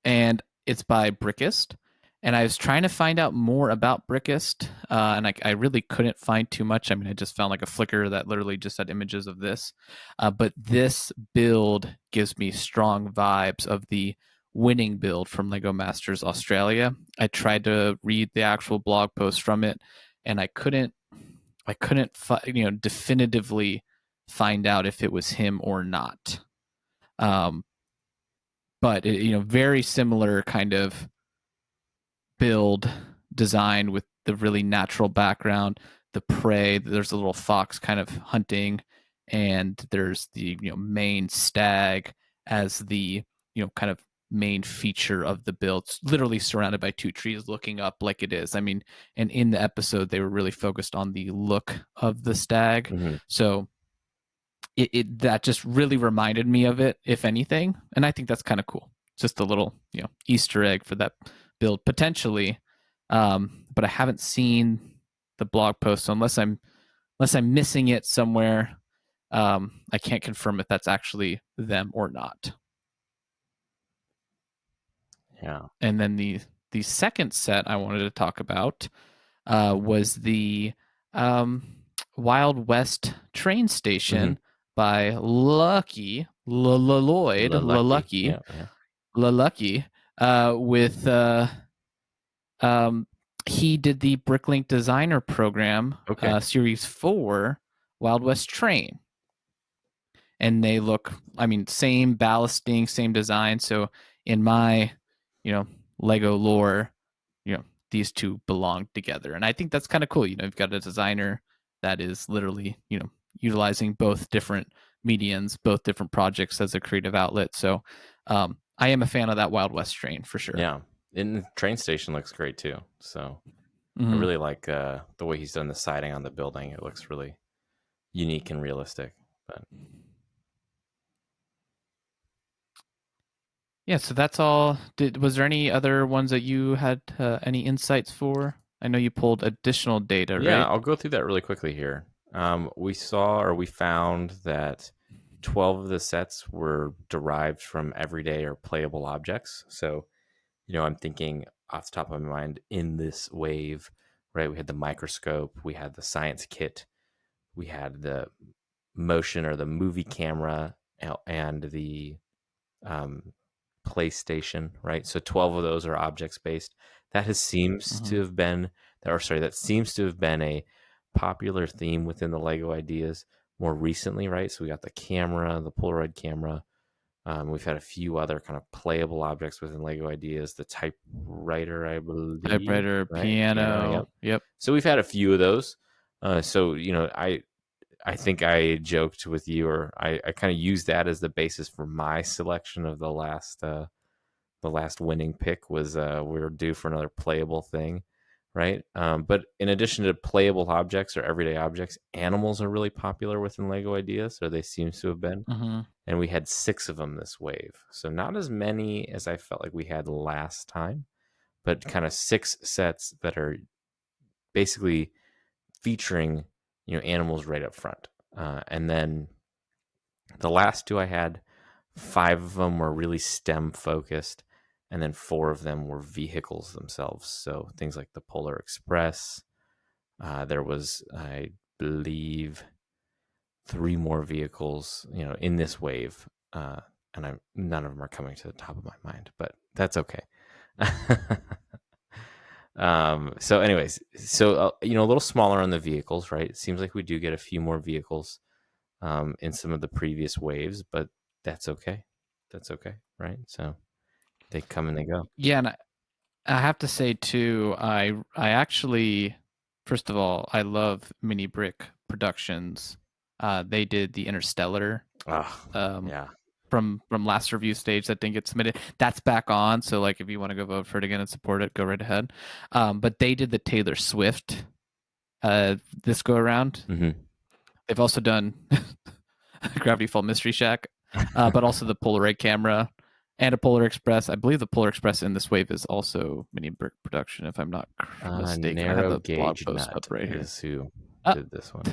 and it's by Brickist. And I was trying to find out more about Brickist, and I really couldn't find too much. I mean, I just found like a Flickr that literally just had images of this. But this build gives me strong vibes of the winning build from Lego Masters Australia. I tried to read the actual blog post from it, and I couldn't I couldn't definitively find out if it was him or not. But very similar kind of build design with the really natural background, the prey. There's a little fox kind of hunting, and there's the main stag as the kind of main feature of the build. It's literally surrounded by two trees, looking up like it is. I mean, and in the episode they were really focused on the look of the stag, Mm-hmm. so it that just really reminded me of it, if anything, and I think that's kind of cool. Just a little Easter egg for that build potentially. But I haven't seen the blog post, so unless I'm missing it somewhere, I can't confirm if that's actually them or not. Yeah. And then the second set I wanted to talk about was the Wild West train station by Lucky Lloyd Lucky. Lucky Yeah. Yeah. Lucky with he did the Bricklink Designer Program Okay. Series 4 Wild West Train. And they look, I mean, same ballasting, same design. So in my, Lego lore, these two belong together. And I think that's kind of cool. You've got a designer that is literally, utilizing both different medians, both different projects as a creative outlet. So I am a fan of that Wild West train for sure. Yeah. And the train station looks great too. So I Mm-hmm. really like the way he's done the siding on the building. It looks really unique and realistic. But Yeah, so that's all. Was there any other ones that you had any insights for? I know you pulled additional data, yeah, right? I'll go through that really quickly here. We found that 12 of the sets were derived from everyday or playable objects. So, I'm thinking off the top of my mind in this wave, right? We had the microscope, we had the science kit, we had the motion or the movie camera, and the um, PlayStation, right? So 12 of those are objects based. That seems to Mm-hmm. have been, that seems to have been a popular theme within the Lego ideas more recently, right? So we got the camera, the Polaroid camera. We've had a few other kind of playable objects within Lego ideas. The typewriter, I believe, Typewriter, right? Piano, piano. yep. Yep. So we've had a few of those. So I think I joked with you, or I kind of used that as the basis for my selection of the last winning pick was we were due for another playable thing, right? But in addition to playable objects or everyday objects, animals are really popular within Lego ideas, or they seem to have been. Mm-hmm. And we had 6 of them this wave, so not as many as I felt like we had last time, but kind of 6 sets that are basically featuring animals right up front. And then the last 2 I had, 5 of them were really STEM focused, and then 4 of them were vehicles themselves. So things like the Polar Express. There was, I believe, 3 more vehicles, in this wave, and none of them are coming to the top of my mind, but that's okay. So anyways, a little smaller on the vehicles, right? It seems like we do get a few more vehicles in some of the previous waves, but that's okay. That's okay, right? So they come and they go. Yeah, and I have to say too, I actually, first of all, I love Mini Brick Productions. They did the Interstellar Oh, um, yeah. from last review stage that didn't get submitted. That's back on, so like if you want to go vote for it again and support it, go right ahead. But they did the Taylor Swift this go around. Mm-hmm. They've also done Gravity Fall Mystery Shack, but also the Polaroid camera and a Polar Express. I believe the Polar Express in this wave is also Mini Brick Production, if I'm not mistaken. I have Narrow the blog Gauge post up Nut right here. is who Ah, did this one.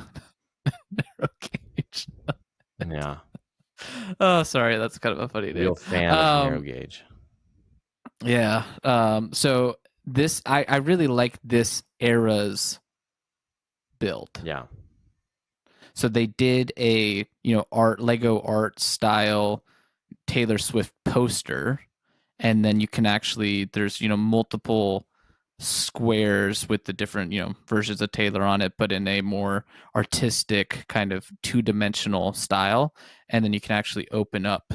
narrow gauge. Yeah. Oh, sorry, that's kind of a funny name. Real fan of narrow gauge. Yeah. So this, I really like this era's build. Yeah. So they did a Lego art style Taylor Swift poster, and then you can actually there's multiple squares with the different, versions of Taylor on it, but in a more artistic kind of two-dimensional style. And then you can actually open up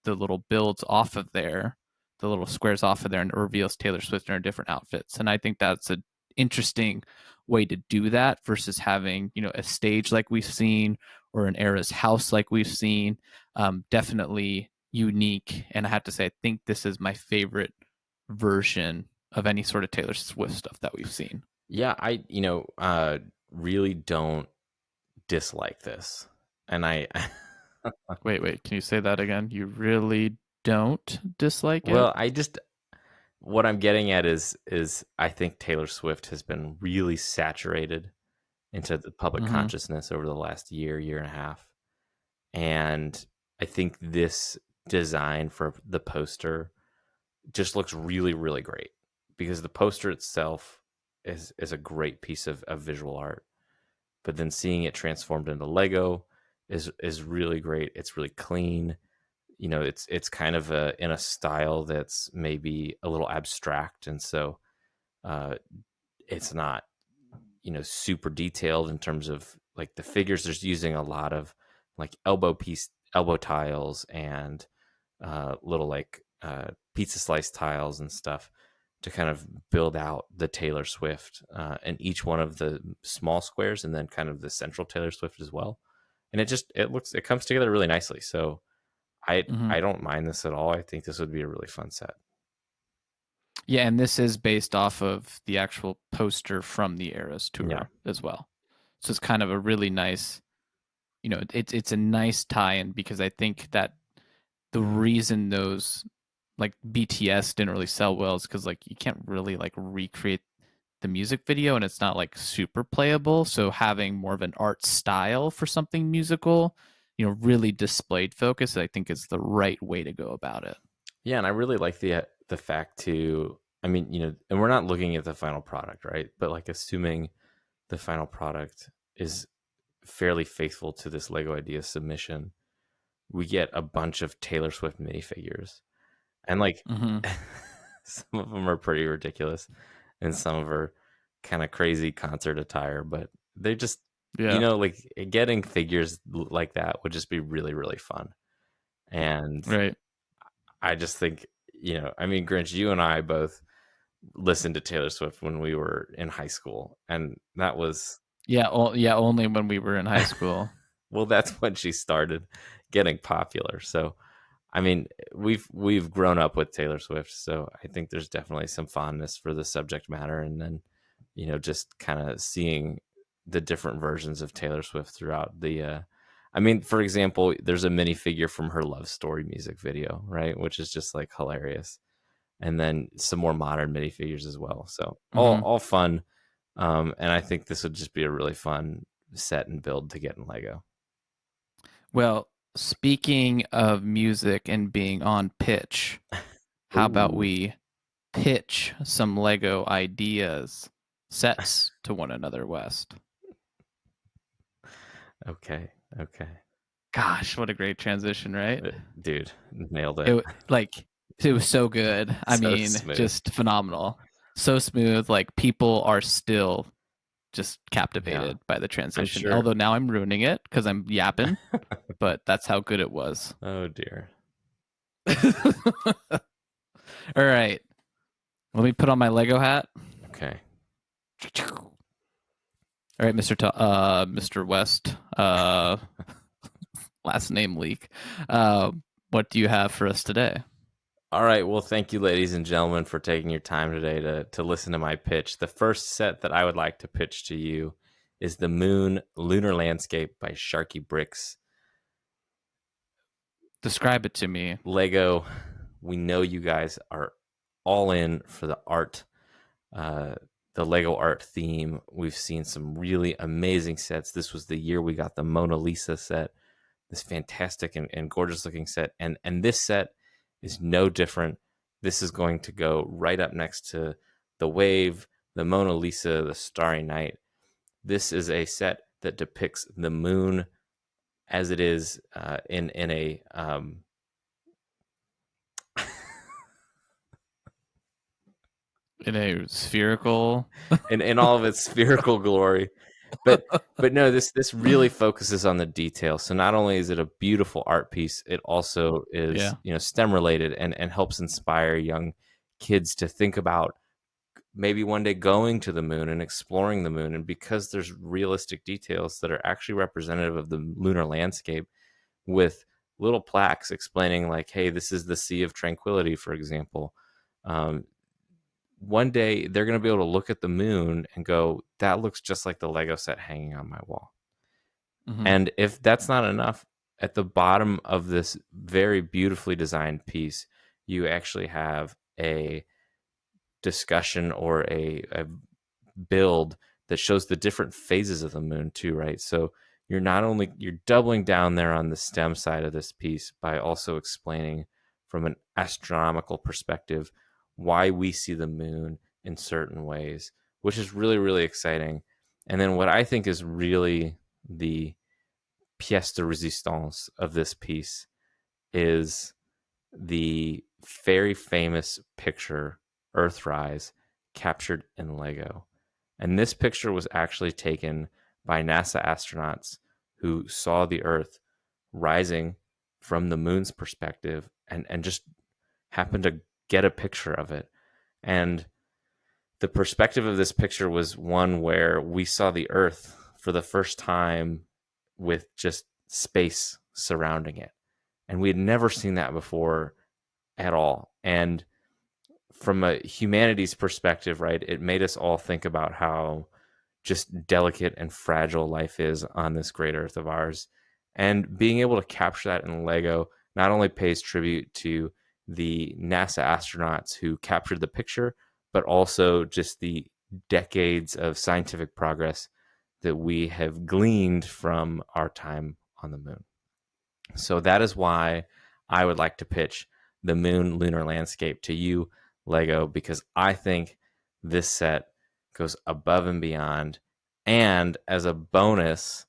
the little builds off of there, the little squares off of there, and it reveals Taylor Swift in her different outfits. And I think that's an interesting way to do that versus having, a stage like we've seen or an Era's house like we've seen. Definitely unique. And I have to say, I think this is my favorite version of any sort of Taylor Swift stuff that we've seen. Yeah, I really don't dislike this, and I Wait, can you say that again? You really don't dislike it? well, I just what I'm getting at is I think Taylor Swift has been really saturated into the public Mm-hmm. consciousness over the last year and a half. And I think this design for the poster just looks really, really great because the poster itself is a great piece of visual art. But then seeing it transformed into Lego is really great. It's really clean. It's kind of in a style that's maybe a little abstract, and so uh, it's not super detailed in terms of like the figures. There's using a lot of like elbow tiles and little like pizza slice tiles and stuff to kind of build out the Taylor Swift and each one of the small squares, and then kind of the central Taylor Swift as well. And it comes together really nicely. So I Mm-hmm. I don't mind this at all. I think this would be a really fun set. Yeah, and this is based off of the actual poster from the Eras Yeah. tour as well. So it's kind of a really nice, it's a nice tie-in because I think that the reason those like BTS didn't really sell well is because like you can't really like recreate the music video and it's not like super playable. So having more of an art style for something musical, really displayed focus, I think is the right way to go about it. Yeah, and I really like the fact too. I mean, and we're not looking at the final product, right? But like assuming the final product is fairly faithful to this Lego Idea submission, we get a bunch of Taylor Swift minifigures. And like Mm-hmm. some of them are pretty ridiculous and some of them are kind of crazy concert attire, but they just Yeah. like getting figures like that would just be really, really fun. And Right. I just think, I mean, Grinch, you and I both listened to Taylor Swift when we were in high school, and that was Yeah. Yeah. Only when we were in high school. well, that's when she started getting popular. So, I mean, we've grown up with Taylor Swift, so I think there's definitely some fondness for the subject matter, and then just kind of seeing the different versions of Taylor Swift throughout the. I mean, for example, there's a minifigure from her Love Story music video, right, which is just like hilarious, and then some more modern minifigures as well. So all Mm-hmm. all fun, and I think this would just be a really fun set and build to get in Lego. Well, speaking of music and being on pitch, how about Ooh, we pitch some Lego ideas, sets to one another, West? okay, okay. Gosh, what a great transition, right? Dude, nailed it. It was so good. I So mean, smooth. just phenomenal. So smooth. Like people are still just Yeah, captivated by the I'm transition. sure. Although now I'm ruining it because I'm yapping, but that's how good it was. Oh dear. All right. Let me put on my Lego hat. Okay. All right, Mr. West. Last name leak. What do you have for us today? All right. Well, thank you, ladies and gentlemen, for taking your time today to listen to my pitch. The first set that I would like to pitch to you is the Moon Lunar Landscape by Sharky Bricks. Describe it to me. Lego, we know you guys are all in for the art, uh, the Lego art theme. We've seen some really amazing sets. This was the year we got the Mona Lisa set, this fantastic and gorgeous looking set. And this set is no different. This is going to go right up next to the Wave, the Mona Lisa, the Starry Night. This is a set that depicts the moon as it is in a In a spherical. in all of its spherical glory. But no, this really focuses on the details. So not only is it a beautiful art piece, it also is, Yeah. STEM related and helps inspire young kids to think about maybe one day going to the moon and exploring the moon. And because there's realistic details that are actually representative of the lunar landscape, with little plaques explaining, like, hey, this is the Sea of Tranquility, for example. Um, One day they're going to be able to look at the moon and go, that looks just like the Lego set hanging on my wall. Mhm. And if that's not enough, at the bottom of this very beautifully designed piece, you actually have a discussion or a build that shows the different phases of the moon too, right? So you're doubling down there on the STEM side of this piece by also explaining from an astronomical perspective why we see the moon in certain ways, which is really, really exciting. And then what I think is really the pièce de résistance of this piece is the very famous picture Earthrise captured in Lego. And this picture was actually taken by NASA astronauts who saw the Earth rising from the moon's perspective and just happened to get a picture of it. And the perspective of this picture was one where we saw the Earth for the first time with just space surrounding it. And we had never seen that before at all. And from a humanities perspective, right, it made us all think about how just delicate and fragile life is on this great earth of ours. And being able to capture that in Lego not only pays tribute to the NASA astronauts who captured the picture, but also just the decades of scientific progress that we have gleaned from our time on the moon. So that is why I would like to pitch the moon lunar landscape to you, Lego, because I think this set goes above and beyond. And as a bonus,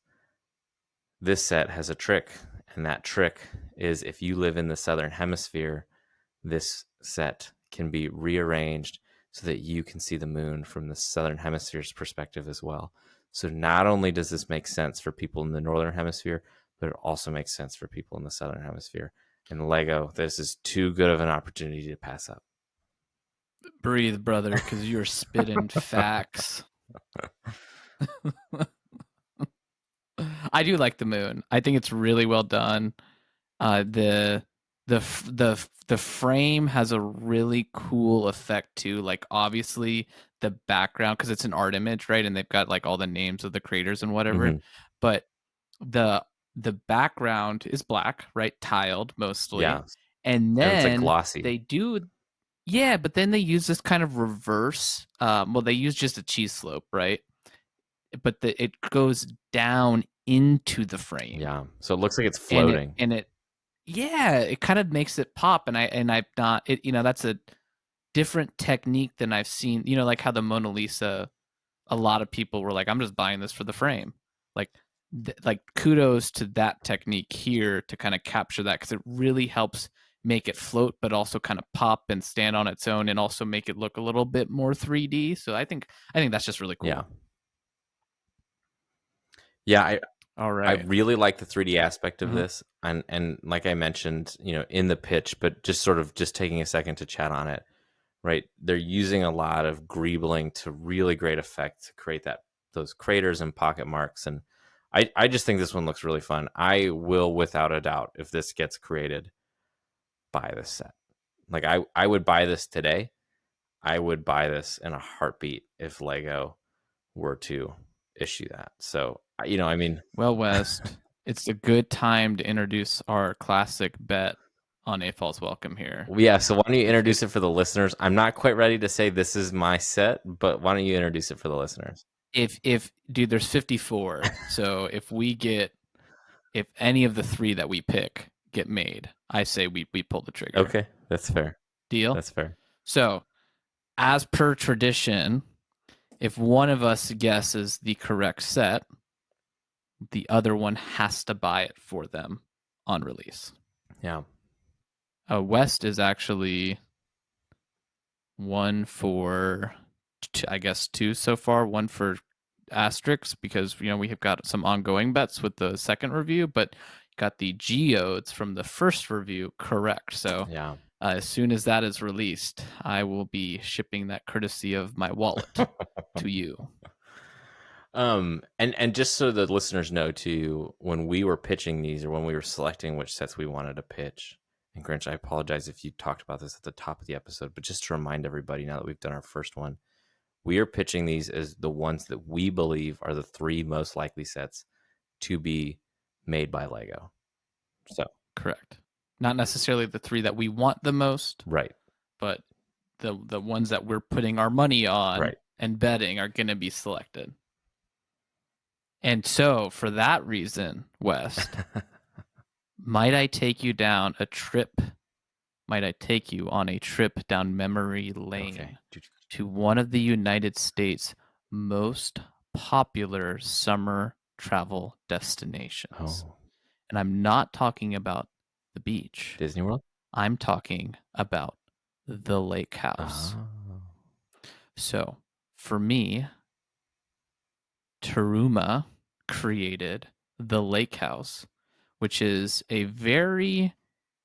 this set has a trick. And that trick is if you live in the southern hemisphere, this set can be rearranged so that you can see the moon from the southern hemisphere's perspective as well. So not only does this make sense for people in the northern hemisphere, but it also makes sense for people in the southern hemisphere. And Lego, this is too good of an opportunity to pass up. Breathe, brother, because you're spitting facts. I do like the moon. I think it's really well done. The frame has a really cool effect too. Like obviously the background, because it's an art image, right? And they've got like all the names of the craters and whatever. Mm-hmm. But the the background is black, right? Tiled mostly. Yeah. And And it's like then glossy. they do, yeah, but then they use this kind of reverse. Well, they use just a cheese slope, right? But it goes down into the frame, Yeah. So it looks like it's and it floating. and it yeah, it kind of makes it pop. And I've not it. That's a different technique than I've seen. Like how the Mona Lisa, a lot of people were like, I'm just buying this for the frame. Like, like kudos to that technique here to kind of capture that, because it really helps make it float, but also kind of pop and stand on its own, and also make it look a little bit more 3D. So I think that's just really Yeah. cool. Yeah. All I right. really like the 3D aspect of Mhm. this, and like I mentioned, in the pitch, but just sort of just taking a second to chat on it, right? They're using a lot of greebling to really great effect to create those craters and pocket marks, and I just think this one looks really fun. I will, without a doubt, if this gets created, buy this set. Like I would buy this today. I would buy this in a heartbeat if Lego were to issue that. So I mean, Well, West, it's a good time to introduce our classic bet on AFOLs Welcome here. yeah. So why don't you If introduce it for the listeners? I'm not quite ready to say this is my set, but why don't you introduce it for the listeners? if dude, there's 54. So if any of the three that we pick get made, I say we pull the trigger. Okay, that's fair. Deal? That's fair. So, as per tradition, if one of us guesses the correct set, the other one has to buy it for them on release. Yeah. West is actually one for, I guess, two so far. One for asterisks because we have got some ongoing bets with the second review, but got the geodes from the first review correct. So Yeah. as soon as that is released, I will be shipping that courtesy of my wallet to you. And just so the listeners know too, when we were pitching these or when we were selecting which sets we wanted to pitch, and Grinch, I apologize if you talked about this at the top of the episode, but just to remind everybody now that we've done our first one, we are pitching these as the ones that we believe are the three most likely sets to be made by Lego. So, Correct. Not necessarily the three that we want the most, right, but the ones that we're putting our money on right. and betting are going to be selected. And so, for that reason, West, might I take you down a trip? Might I take you on a trip down memory lane Okay. to one of the United States' most popular summer travel destinations? Oh, And I'm not talking about the beach. Disney World? I'm talking about the lake house. Oh. So, for me, Taruma created the lake house, which is a very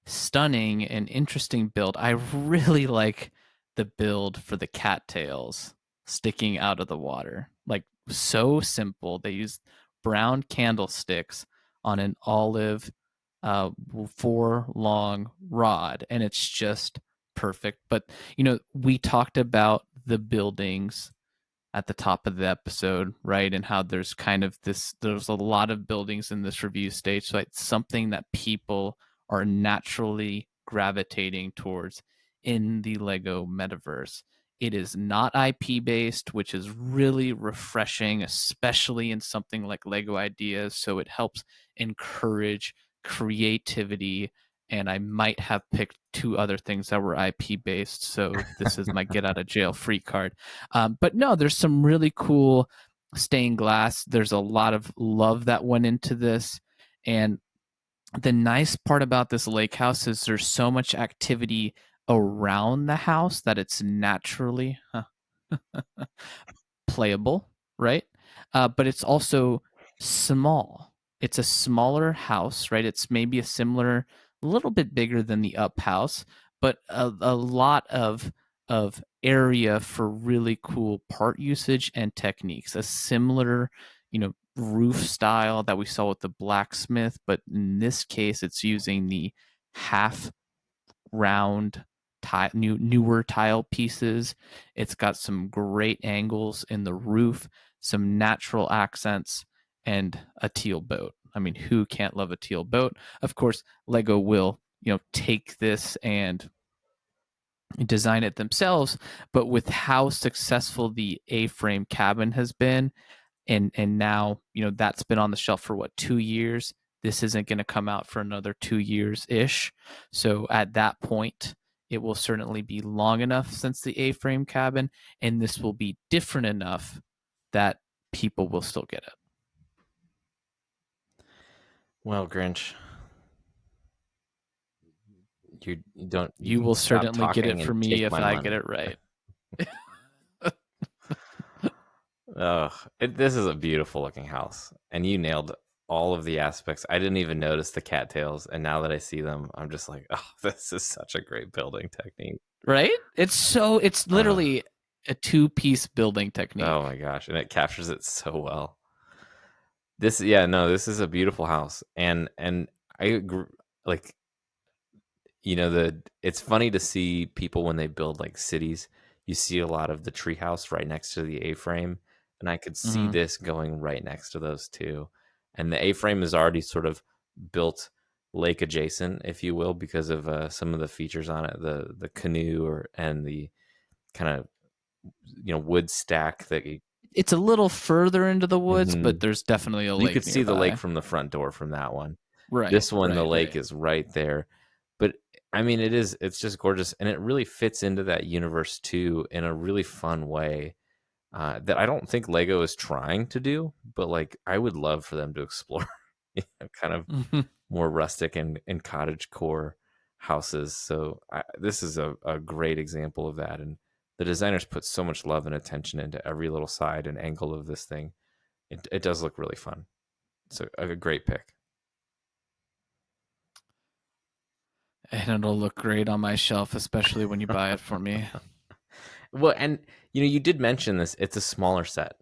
stunning and interesting build. I really like the build for the cattails sticking out of the water. Like, so simple. They use brown candlesticks on an olive 4 long rod, and it's just perfect. But we talked about the buildings at the top of the episode, right? And how there's there's a lot of buildings in this review stage. So it's something that people are naturally gravitating towards in the Lego metaverse. It is not IP based, which is really refreshing, especially in something like Lego Ideas. So it helps encourage creativity. And I might have picked two other things that were IP based. So this is my get out of jail free card. But no, there's some really cool stained glass. There's a lot of love that went into this. And the nice part about this lake house is there's so much activity around the house that it's naturally playable, right? But it's also small. It's a smaller house, right? It's maybe a little bit bigger than the up house, but a lot of area for really cool part usage and techniques. A similar, roof style that we saw with the blacksmith, but in this case, it's using the half round newer tile pieces. It's got some great angles in the roof, some natural accents, and a teal boat. I mean, who can't love a teal boat? Of course, Lego will, take this and design it themselves, but with how successful the A-frame cabin has been, and now that's been on the shelf for 2 years. This isn't going to come out for another 2 years ish. So at that point, it will certainly be long enough since the A-frame cabin, and this will be different enough that people will still get it. Well, Grinch, you don't. You can will stop certainly get it talking for and me take if my I get money. it right. This is a beautiful looking house, and you nailed all of the aspects. I didn't even notice the cattails, and now that I see them, I'm just like, oh, this is such a great building technique. Right? It's literally a 2-piece building technique. Oh my gosh, and it captures it so well. This is a beautiful house, and I agree, like, it's funny to see people when they build like cities. You see a lot of the treehouse right next to the A-frame, and I could see Mm-hmm. this going right next to those two. And the A-frame is already sort of built lake adjacent, if you will, because of some of the features on it, the canoe and the kind of wood stack that It's a little further into the woods, but Mhm. there's definitely a You could lake see the lake nearby. from the front door from that one. Right, This one, the right, lake right. is right there. But I mean, it's just gorgeous. And it really fits into that universe too in a really fun way that I don't think Lego is trying to do, but like I would love for them to explore kind of Mhm. more rustic and cottage core houses. So this is a great example of that. And the designers put so much love and attention into every little side and angle of this thing. It does look really fun. It's a great pick. And it'll look great on my shelf, especially when you buy it for me. Well, and you did mention this. It's a smaller set,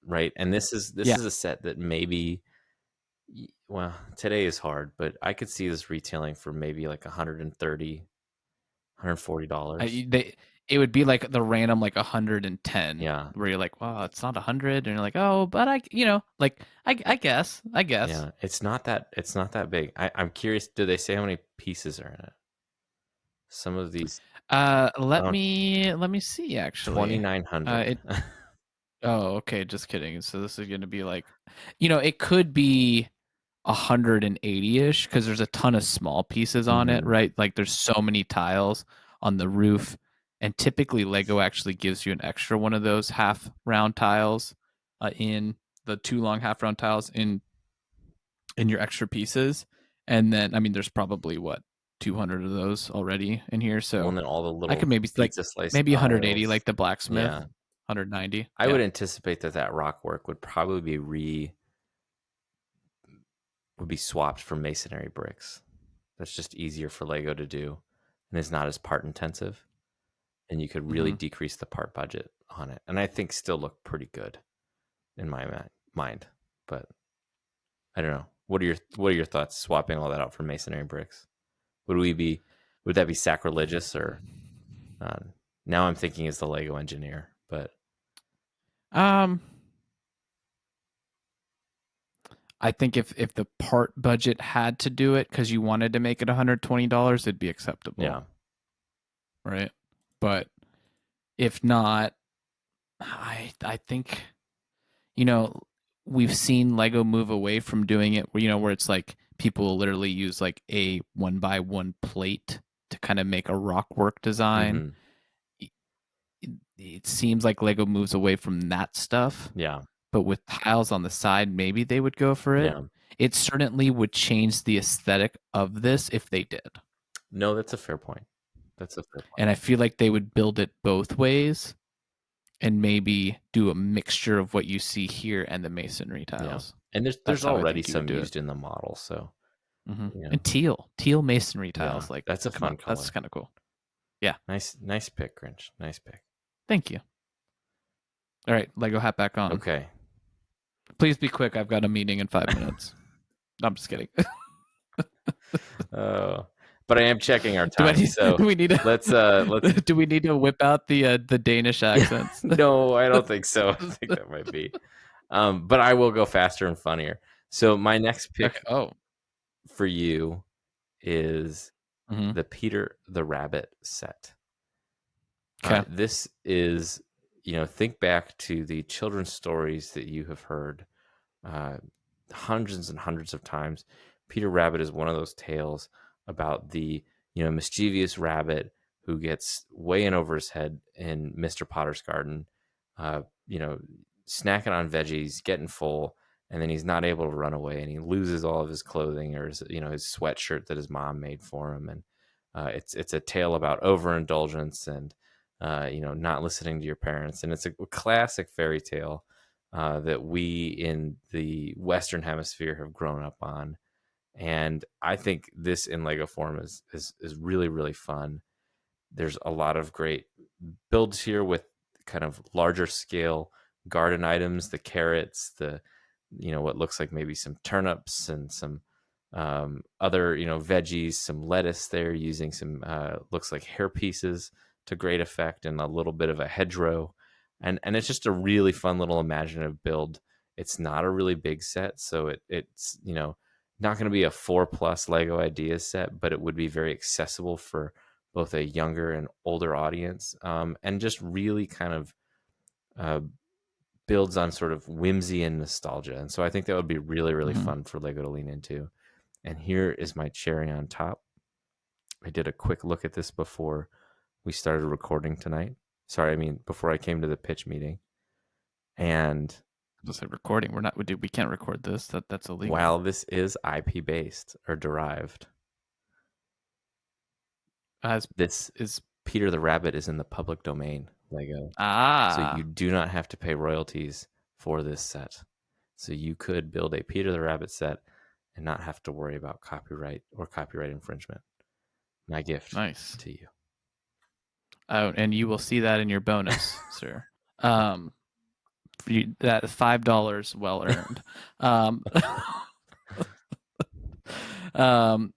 right? And this Yeah. is a set that maybe, well, today is hard, but I could see this retailing for maybe like $130, $140. It would be like the random like 110 Yeah, where you're like, wow, it's not 100, and you're like, oh, but I guess. yeah. It's not that big. I'm curious. Do they say how many pieces are in it? Some of these Let around me see actually. 2,900. It Oh, okay, just kidding. So this is gonna be like, it could be 180-ish because there's a ton of small pieces on it, Mhm. right? Like there's so many tiles on the roof, and typically Lego actually gives you an extra one of those half round tiles in the two long half round tiles in your extra pieces. And then I mean there's probably what 200 of those already in here, Well, so and then all the I could little maybe like pizza slice maybe 180 tiles. like the blacksmith, Yeah. 190. I Yeah. would anticipate that rock work would probably be swapped for masonry bricks. That's just easier for Lego to do and is not as part intensive, and you could really Hmm. decrease the part budget on it, and I think still look pretty good in my mind, but I don't know. What are your thoughts swapping all that out for masonry bricks? Would we be would that be sacrilegious or uh, now I'm thinking as the Lego engineer, but Um, I think if the part budget had to do it because you wanted to make it $120, it'd be acceptable, yeah. right? But if not, I think you know we've seen Lego move away from doing it where it's like people will literally use like a one by one plate to kind of make a rock work design. Mhm. It, it seems like Lego moves away from that stuff, Yeah. but with tiles on the side, maybe they would go for it. Yeah. It certainly would change the aesthetic of this if they did. No, that's a fair point. That's a fair point. And I feel like they would build it both ways and maybe do a mixture of what you see here and the masonry Yeah. tiles. And That's there's how I already think you would some do it. used in the model, so, you know. And teal masonry Yeah, tiles. Like, that's a come on, fun that's color. kind of cool. Yeah, Nice pick, Grinch. Nice pick. thank you. All right, Lego hat back on. Okay. Please be quick. I've got a meeting in 5 minutes. No, I'm just kidding. Oh, but I am checking our do I time, need? so Do we need let's to? Do we need to whip out the Danish accents? no, I don't think so. I think that might be. But I will go faster and funnier. So my next Okay. pick Oh. for you is Hmm. the Peter the Rabbit set. Okay. This is, think back to the children's stories that you have heard uh, hundreds and hundreds of times. Peter Rabbit is one of those tales about the mischievous rabbit who gets way in over his head in Mr. Potter's garden, uh, you know, snacking on veggies, getting full, and then he's not able to run away, and he loses all of his clothing or his sweatshirt that his mom made for him, and it's a tale about overindulgence and not listening to your parents, and it's a classic fairy tale that we in the Western Hemisphere have grown up on. And I think this in Lego form is really, really fun. There's a lot of great builds here with kind of larger scale garden items, the carrots, the what looks like maybe some turnips and some other veggies, some lettuce there using some looks like hair pieces to great effect, and a little bit of a hedgerow, and it's just a really fun little imaginative build. It's not a really big set, so it's not going to be a 4+ Lego ideas set, but it would be very accessible for both a younger and older audience, and just really kind of uh, builds on sort of whimsy and nostalgia. And so I think that would be really, really Hmm. fun for Lego to lean into. And here is my cherry on top. I did a quick look at this before we started recording tonight. Sorry, I mean before I came to the pitch meeting. And Just like recording. We're not. We can't record this. That's illegal. while this is IP based or derived, As this is Peter the Rabbit is in the public domain, Lego. So you Ah, do not have to pay royalties for this set. So you could build a Peter the Rabbit set and not have to worry about copyright or copyright infringement. My gift nice. to you. Oh, and you will see that in your bonus, sir. Um, that $5 well earned. Um, um,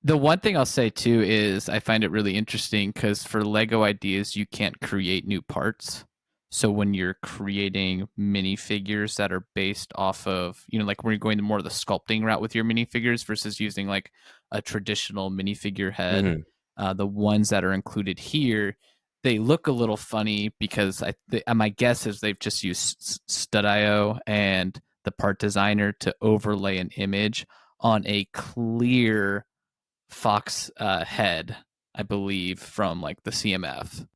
the one thing I'll say too is I find it really interesting because for Lego ideas, you can't create new parts. So when you're creating minifigures that are based off of, like when you're going more of the sculpting route with your minifigures versus using like a traditional minifigure head, Mhm. the ones that are included here, they look a little funny because my guess is they've just used Stud.io and the part designer to overlay an image on a clear fox head, I believe, from like the CMF.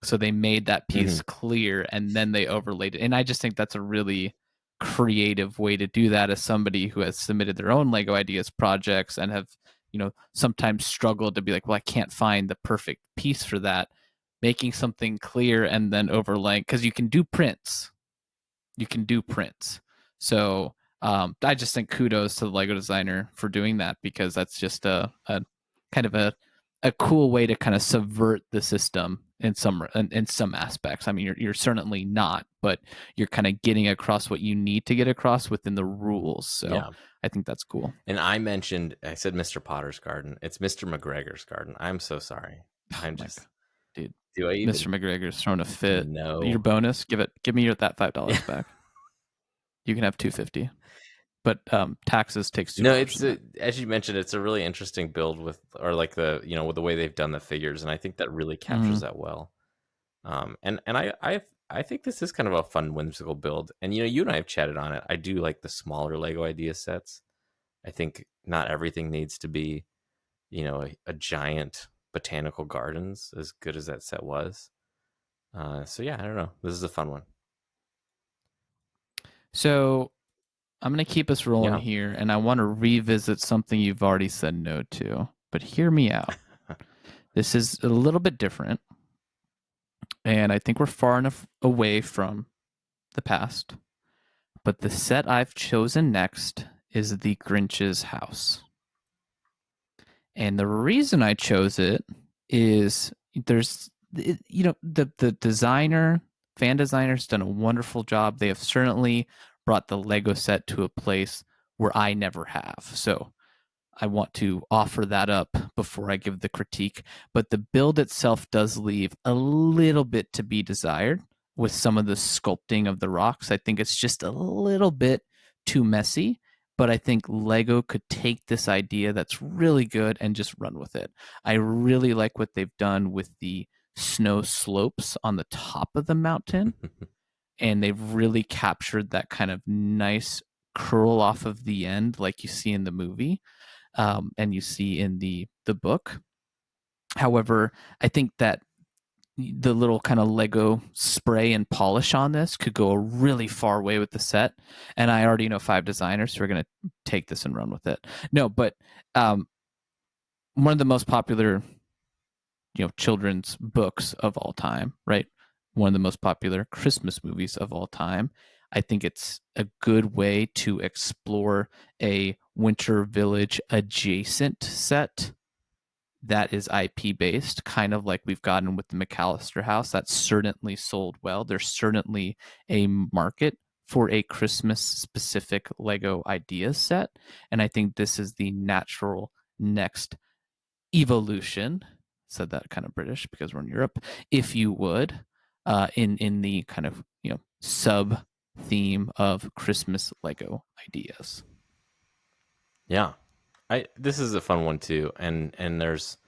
So they made that piece Mhm. clear and then they overlaid it. And I just think that's a really creative way to do that as somebody who has submitted their own Lego ideas projects and have, sometimes struggled to be like, well, I can't find the perfect piece for that. Making something clear and then overlaying, because you can do prints. You can do prints. So I just think kudos to the Lego designer for doing that because that's just a kind of a cool way to kind of subvert the system in some aspects. I mean, you're certainly not, but you're kind of getting across what you need to get across within the rules. So Yeah. I think that's cool. And I said Mr. Potter's garden. It's Mr. McGregor's garden. I'm so sorry. Oh I'm my just, god, dude, do I Mr. even McGregor's throwing a fit. Your know? bonus, give me that $5 back. You can have 250, but taxes takes No, $2 of that. as you mentioned, it's a really interesting build or like with the way they've done the figures, and I think that really captures Mm. that well. And I think this is kind of a fun, whimsical build. And you and I have chatted on it. I do like the smaller Lego idea sets. I think not everything needs to be, a giant botanical gardens, as good as that set was. So yeah, I don't know. This is a fun one. So I'm going to keep us rolling Yeah. here, and I want to revisit something you've already said no to. But hear me out. This is a little bit different, and I think we're far enough away from the past. But the set I've chosen next is the Grinch's house. And the reason I chose it is the designer, fan designer's done a wonderful job. They have certainly brought the Lego set to a place where I never have. So I want to offer that up before I give the critique. But the build itself does leave a little bit to be desired with some of the sculpting of the rocks. I think it's just a little bit too messy. But I think Lego could take this idea that's really good and just run with it. I really like what they've done with the snow slopes on the top of the mountain. And they've really captured that kind of nice curl off of the end, like you see in the movie and you see in the book. However, I think that the little kind of Lego spray and polish on this could go a really far way with the set. And I already know 5 designers who are going to take this and run with it. No, but um, one of the most popular, children's books of all time, right? One of the most popular Christmas movies of all time. I think it's a good way to explore a Winter Village adjacent set that is IP based, kind of like we've gotten with the McAllister house. That's certainly sold well. There's certainly a market for a Christmas specific Lego ideas set. And I think this is the natural next evolution. Said that kind of British because we're in Europe, if you would, in the kind of sub theme of Christmas Lego ideas. Yeah. This is a fun one too, and there's,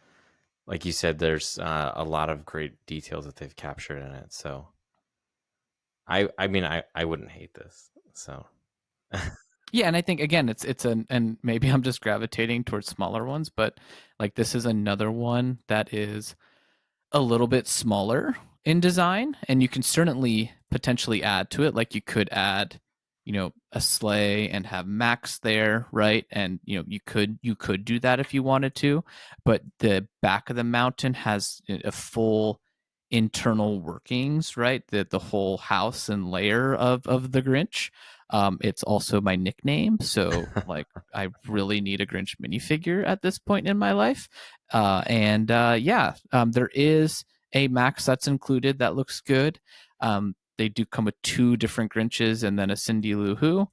like you said, there's a lot of great details that they've captured in it. So I mean I wouldn't hate this. So Yeah, and I think again and maybe I'm just gravitating towards smaller ones, but like this is another one that is a little bit smaller in design and you can certainly potentially add to it, like you could add, a sleigh and have Max there, right? And you could do that if you wanted to, but the back of the mountain has a full internal workings, right? The whole house and layer of the Grinch. It's also my nickname, so like I really need a Grinch minifigure at this point in my life. And yeah, there is a Max that's included that looks good. They do come with two different Grinches and then a Cindy Lou Who.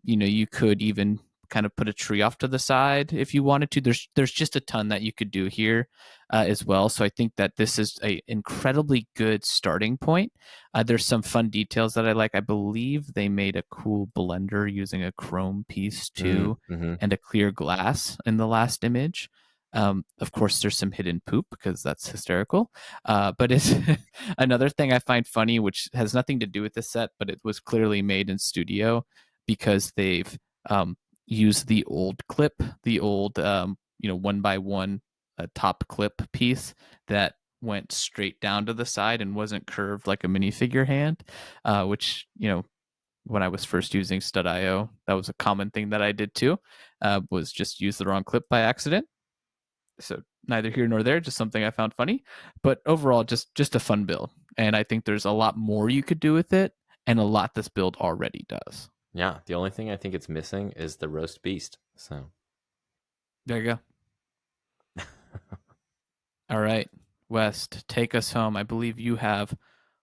You could even kind of put a tree off to the side if you wanted to. There's just a ton that you could do here as well. So I think that this is a incredibly good starting point. There's some fun details that I like. I believe they made a cool blender using a chrome piece too, Mm-hmm. and a clear glass in the last image. Of course, there's some hidden poop because that's hysterical. But it's another thing I find funny, which has nothing to do with the set, but it was clearly made in studio because they've used the old clip, the old 1x1 top clip piece that went straight down to the side and wasn't curved like a minifigure hand, which when I was first using Stud.io, that was a common thing that I did too, was just use the wrong clip by accident. So neither here nor there, just something I found funny. But overall, just a fun build, and I think there's a lot more you could do with it, and a lot this build already does. Yeah, the only thing I think it's missing is the roast beast. So There you go. All right, West, take us home. I believe you have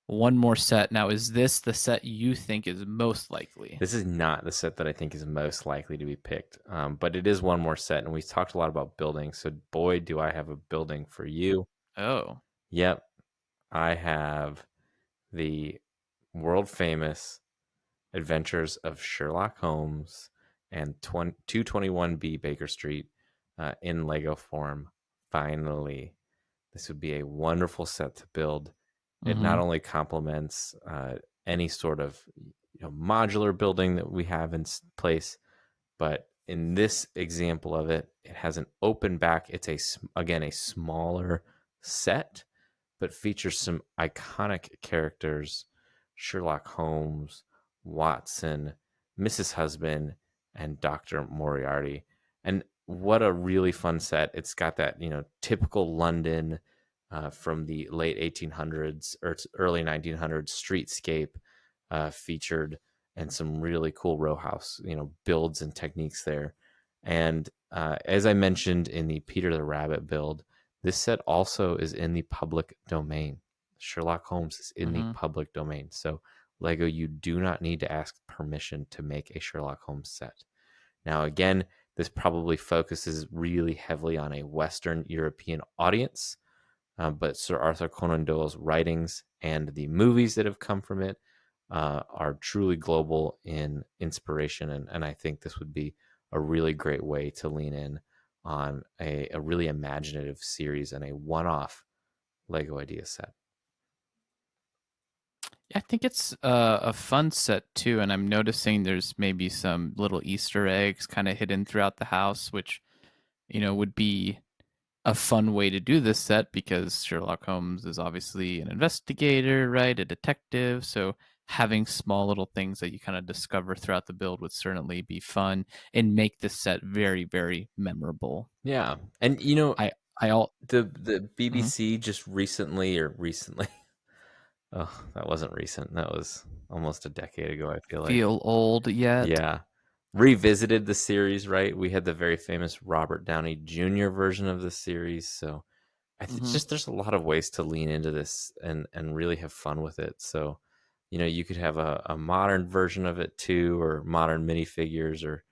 one more set. Now, is this the set you think is most likely? this is not the set that I think is most likely to be picked, but it is one more set, and we talked a lot about building. So boy, do I have a building for you. Oh. Yep, I have the world famous Adventures of Sherlock Holmes and 221B Baker Street in Lego form. Finally, this would be a wonderful set to build. It not Mm-hmm. only complements any sort of modular building that we have in place, but in this example of it, it has an open back. It's again a smaller set, but features some iconic characters: Sherlock Holmes, Watson, Mrs. Husband, and Dr. Moriarty. And what a really fun set. It's got that, typical London from the late 1800s or early 1900s streetscape featured, and some really cool row house, builds and techniques there. And as I mentioned in the Peter the Rabbit build, this set also is in the public domain. Sherlock Holmes is in the Mm-hmm. public domain. So, Lego, you do not need to ask permission to make a Sherlock Holmes set. Now, again, this probably focuses really heavily on a Western European audience, but Sir Arthur Conan Doyle's writings and the movies that have come from it are truly global in inspiration. And I think this would be a really great way to lean in on a really imaginative series and a one off Lego idea set. I think it's a fun set too, and I'm noticing there's maybe some little Easter eggs kind of hidden throughout the house, which would be a fun way to do this set because Sherlock Holmes is obviously an investigator, right? A detective. So having small little things that you kind of discover throughout the build would certainly be fun and make this set very, very memorable. Yeah. And, I I all the mhm. BBC just recently, oh, that wasn't recent. That was almost a decade ago, I feel like. Feel old yet? Yeah. Revisited the series, right? We had the very famous Robert Downey Jr. version of the series. So I think Hmm. just there's a lot of ways to lean into this and really have fun with it. So, you could have a modern version of it too, or modern minifigures, or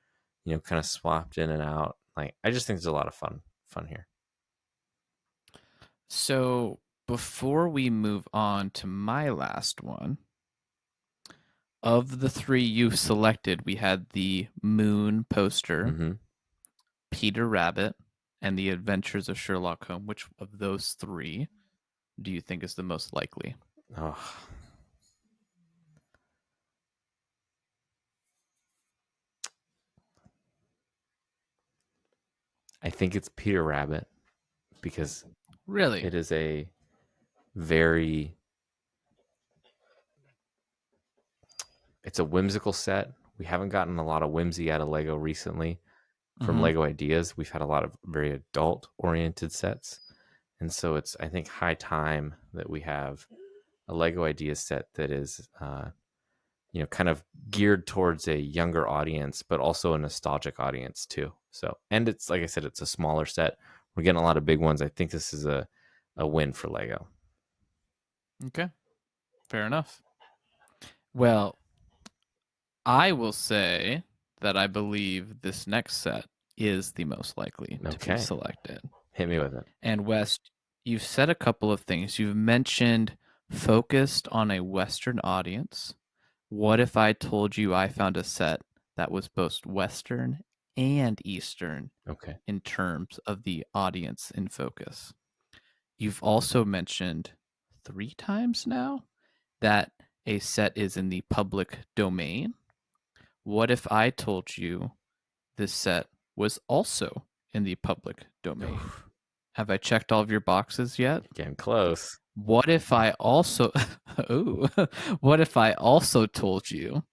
kind of swapped in and out. Like, I just think there's a lot of fun here. So before we move on to my last one, of the three you selected, we had the Moon poster, Hmm. Peter Rabbit, and the Adventures of Sherlock Holmes. Which of those three do you think is the most likely? Oh, I think it's Peter Rabbit because Really? it is a very It's a whimsical set. We haven't gotten a lot of whimsy out of Lego recently. From Mm-hmm. Lego Ideas, we've had a lot of very adult-oriented sets, and so it's, I think, high time that we have a Lego Ideas set that is, kind of geared towards a younger audience, but also a nostalgic audience too. So, and it's like I said, it's a smaller set. We're getting a lot of big ones. I think this is a win for Lego. Okay, fair enough. Well, I will say that I believe this next set is the most likely to be Okay, selected. hit me with it. And West, you've said a couple of things. You've mentioned focused on a Western audience. What if I told you I found a set that was both Western and Eastern Okay. in terms of the audience in focus? You've also mentioned 3 times now that a set is in the public domain. What if I told you this set was also in the public domain? Oof, Have I checked all of your boxes yet? getting close. What if I also ooh, what if I also told you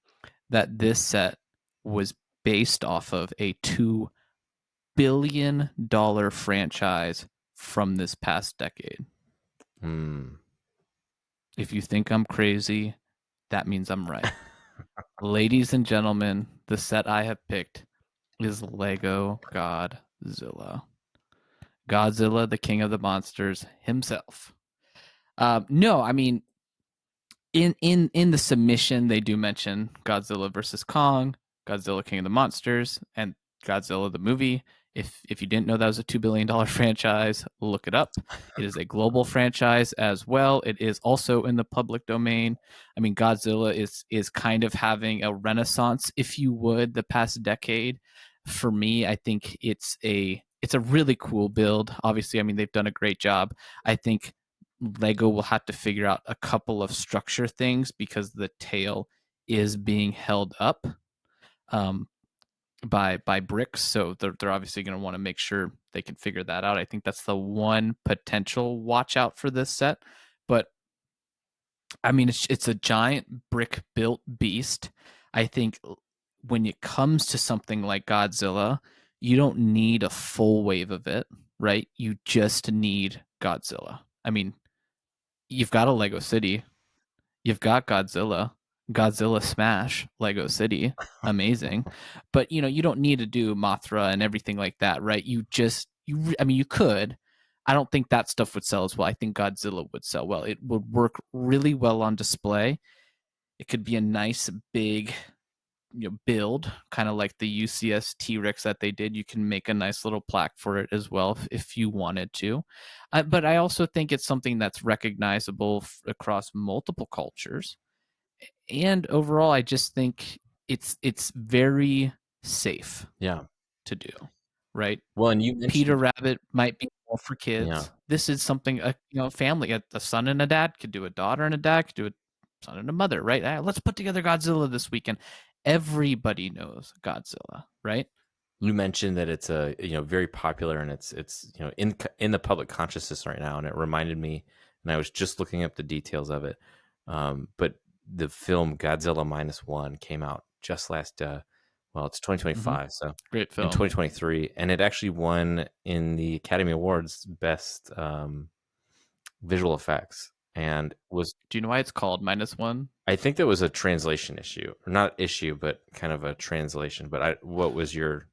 that this set was based off of a $2 billion franchise from this past decade? Hmm. If you think I'm crazy, that means I'm right. Ladies and gentlemen, the set I have picked is Lego Godzilla. Godzilla, the king of the monsters himself. No, I mean, in the submission, they do mention Godzilla versus Kong, Godzilla King of the Monsters, and Godzilla the movie. If you didn't know that was a $2 billion franchise, look it up. It is a global franchise as well. It is also in the public domain. I mean, Godzilla is kind of having a renaissance, if you would, the past decade. For me, I think it's a really cool build. Obviously, I mean they've done a great job. I think Lego will have to figure out a couple of structure things because the tail is being held up um, by bricks. So they're obviously going to want to make sure they can figure that out. I think that's the one potential watch out for this set. But I mean, it's a giant brick built beast. I think when it comes to something like Godzilla, you don't need a full wave of it, right? You just need Godzilla. I mean, you've got a Lego City, you've got Godzilla, Godzilla Smash, Lego City, amazing. But you don't need to do Mothra and everything like that, right? I mean, you could. I don't think that stuff would sell as well. I think Godzilla would sell well. It would work really well on display. It could be a nice big build, kind of like the UCS T-Rex that they did. You can make a nice little plaque for it as well if you wanted to. But I also think it's something that's recognizable across multiple cultures. And overall, I just think it's very safe Yeah. to do, right? Well, and you Peter mentioned, Rabbit might be more for yeah, kids. This is something a family, a son and a dad could do, a daughter and a dad could do, a son and a mother, right? Let's put together Godzilla this weekend. Everybody knows Godzilla, right? you mentioned that it's a very popular, and it's in the public consciousness right now, and it reminded me, and I was just looking up the details of it, but the film Godzilla minus one came out just last well, it's Mm-hmm. 2025, so Great in film. 2023, and it actually won in the Academy Awards best visual effects, and was, Do you know why it's called -1? I think there was a translation issue, or not issue, but kind of a translation. But what was your?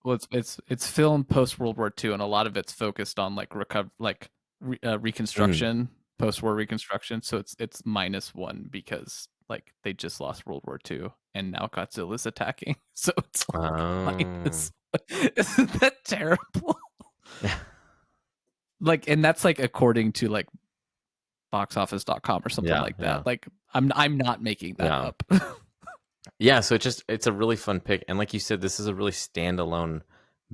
Well, it's filmed post World War II, and a lot of it's focused on Mm, reconstruction, post war reconstruction. So it's -1 because like they just lost World War II, and now Godzilla's attacking. So it's like oh, minus. Isn't that terrible? Like, and that's like according to like boxoffice.com or something yeah, like yeah, that. Like I'm not making that yeah, up. yeah. So it's a really fun pick, and like you said, this is a really standalone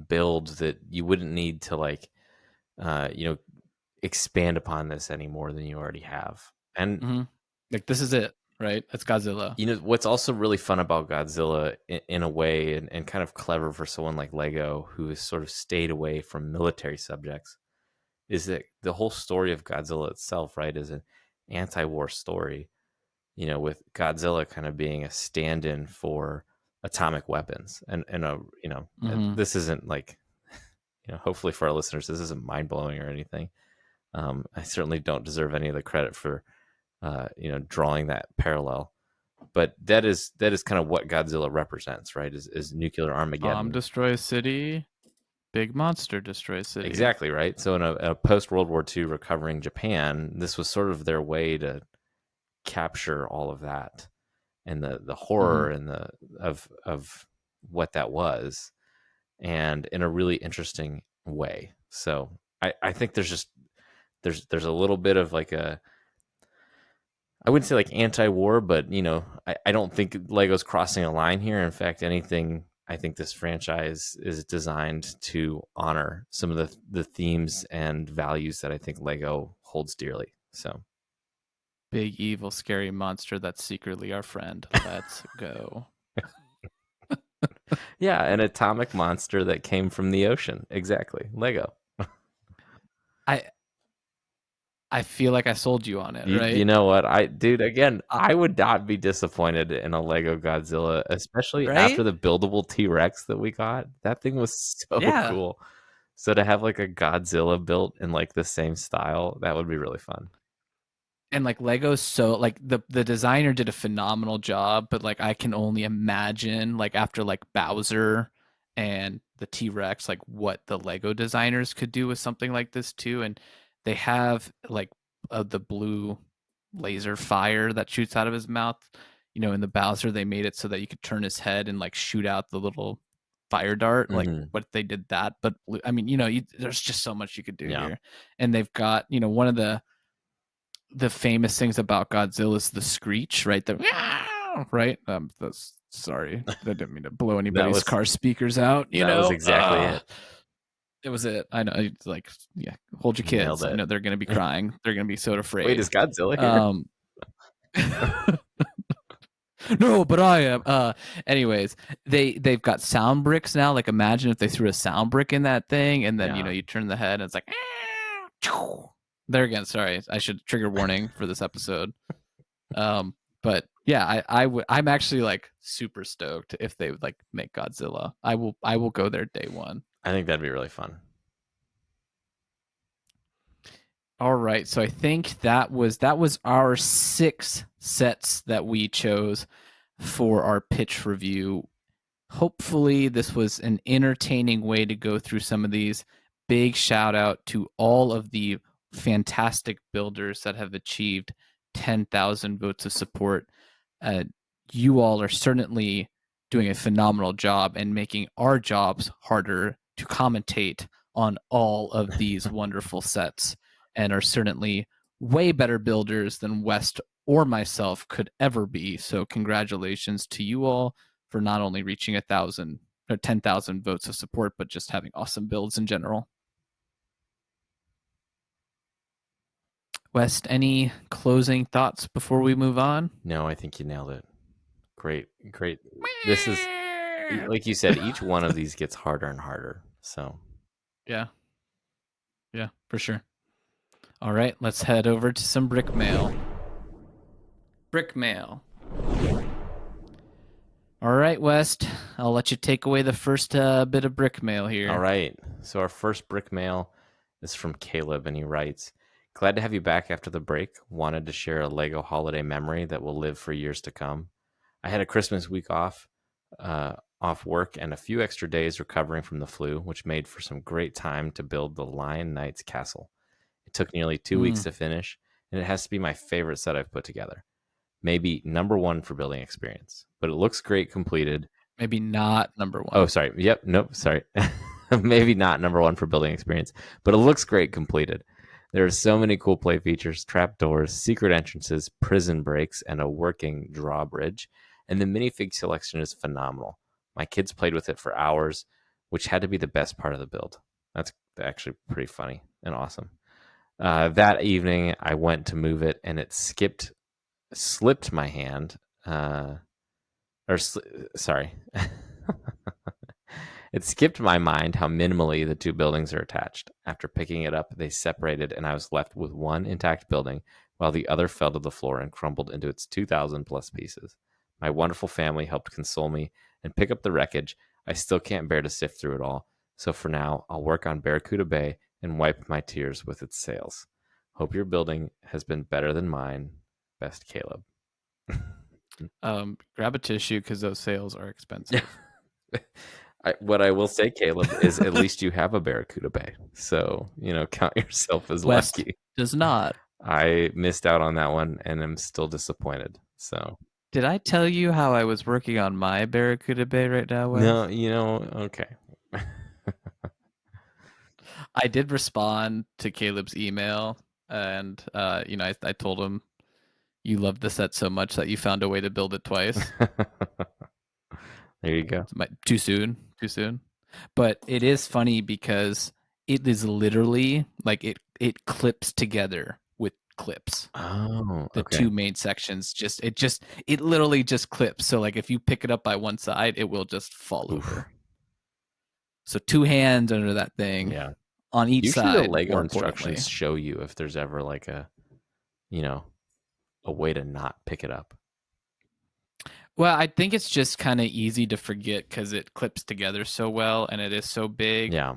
build that you wouldn't need to like, uh, you know, expand upon this any more than you already have. And Mhm. Like this is it, right? That's Godzilla. what's also really fun about Godzilla in a way, and kind of clever for someone like Lego, who has sort of stayed away from military subjects, is that the whole story of Godzilla itself, right, is an anti-war story. with Godzilla kind of being a stand-in for atomic weapons, and Mm-hmm. this isn't like, hopefully for our listeners, this isn't mind blowing or anything. I certainly don't deserve any of the credit for drawing that parallel, but that is kind of what Godzilla represents, right? Is nuclear Bomb Armageddon. destroys city, big monster destroys city. Exactly, right. So in a post World War II recovering Japan, this was sort of their way to capture all of that and the Mm-hmm. horror and of what that was, and in a really interesting way. So I think there's a little bit of like I wouldn't say like anti-war, but I don't think Lego's crossing a line here. In fact, anything, I think this franchise is designed to honor some of the themes and values that I think Lego holds dearly. So Big evil scary monster that's secretly our friend. Let's go. yeah, an atomic monster that came from the ocean. Exactly, Lego. I I feel like I sold you on it, You right? know what? Dude, again, Uh, I would not be disappointed in a Lego Godzilla, especially after right? the buildable T-Rex that we got. That thing was so Yeah. cool. So to have like a Godzilla built in like the same style, that would be really fun. And like Lego's so like the designer did a phenomenal job, but like I can only imagine like after like Bowser and the T-Rex, like what the Lego designers could do with something like this too. And they have like the blue laser fire that shoots out of his mouth. In the Bowser, they made it so that you could turn his head and like shoot out the little fire dart, like Hmm. what they did that. But I mean, there's just so much you could do Yeah, here. And they've got, one of the famous things about Godzilla is the screech, right? The right. That's sorry, I didn't mean to blow that anybody's was car speakers out. that was exactly it. It was it. I know. It's like, yeah, hold your You nailed kids. I it. know they're gonna be crying. They're gonna be so Wait, afraid. is Godzilla here? Um, no, but I am. Anyways, they've got sound bricks now. Like, imagine if they threw a sound brick in that thing, and then Yeah, you turn the head, and it's like, there again. Sorry, I should trigger warning for this episode. But yeah, I'm actually like super stoked if they would like make Godzilla. I will go there day one. I think that'd be really fun. All right, so I think that was our 6 sets that we chose for our pitch review. Hopefully this was an entertaining way to go through some of these. Big shout out to all of the fantastic builders that have achieved 10,000 votes of support. Uh, you all are certainly doing a phenomenal job and making our jobs harder to commentate on all of these wonderful sets, and are certainly way better builders than West or myself could ever be. So congratulations to you all for not only reaching 1,000 or 10,000 votes of support, but just having awesome builds in general. West, any closing thoughts before we move on? No, I think you nailed it. Great, great. This is, like you said, each one of these gets harder and harder. So Yeah, yeah, for sure. All right, let's head over to some brick mail. Brick mail. All right, West, I'll let you take away the first bit of brick mail here. all right. So our first brick mail is from Caleb, and he writes, "Glad to have you back after the break. Wanted to share a Lego holiday memory that will live for years to come. I had a Christmas week off work, and a few extra days recovering from the flu, which made for some great time to build the Lion Knight's castle. It took nearly 2 weeks Mm, to finish, and it has to be my favorite set I've put together. Maybe number one for building experience, but it looks great completed. maybe not number Oh, one. sorry. Yep. Nope. Sorry. Maybe not number one for building experience, but it looks great completed. There are so many cool play features, trapdoors, secret entrances, prison breaks, and a working drawbridge. And the minifig selection is phenomenal. My kids played with it for hours, which had to be the best part of the build. That's actually pretty funny and awesome. That evening, I went to move it, and it slipped my hand. Sorry. It skipped my mind how minimally the two buildings are attached. After picking it up, they separated, and I was left with one intact building while the other fell to the floor and crumbled into its 2,000 plus pieces. My wonderful family helped console me and pick up the wreckage. I still can't bear to sift through it all, so for now, I'll work on Barracuda Bay and wipe my tears with its sails. Hope your building has been better than mine. Best, Caleb. Grab a tissue because those sales are expensive. What I will say, Caleb, is at least you have a Barracuda Bay. So, count yourself as West lucky. does not. I missed out on that one and am still disappointed. So, Did I tell you how I was working on my Barracuda Bay right now, Wes? no, okay. I did respond to Caleb's email, and I told him you loved the set so much that you found a way to build it twice. There you go. Too soon. But it is funny because it is literally like it clips together with clips. Oh, The okay. two main sections it literally just clips. So like if you pick it up by one side, it will just fall over. So 2 hands under that thing. Yeah. On each Usually side. the Lego more instructions show you if there's ever like a way to not pick it up. Well, I think it's just kind of easy to forget because it clips together so well and it is so big. Yeah.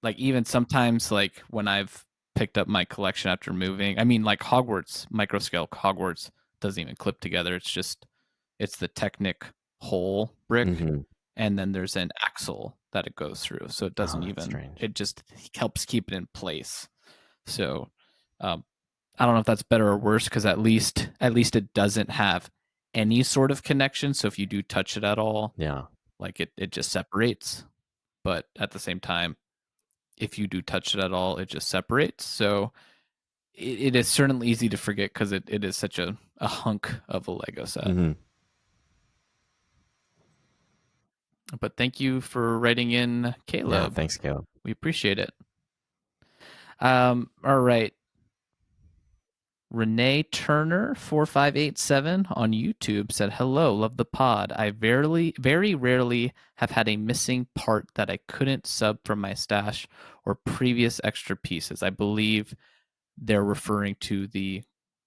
Like even sometimes like when I've picked up my collection after moving, I mean like Hogwarts, microscale Hogwarts doesn't even clip together. It's the Technic hole brick. Mhm. And then there's an axle that it goes through. So it doesn't strange. It just helps keep it in place. So I don't know if that's better or worse because at least it doesn't have any sort of connection. So if you do touch it at all, Yeah. like it just separates. But at the same time, if you do touch it at all, it just separates. So it is certainly easy to forget because it is such a hunk of a Lego set. Mhm. But thank you for writing in, Caleb. Yeah, thanks, Caleb. We appreciate it. All right. Renee Turner 4587 on YouTube said, "Hello, love the pod. I very rarely have had a missing part that I couldn't sub from my stash or previous extra pieces. I believe they're referring to the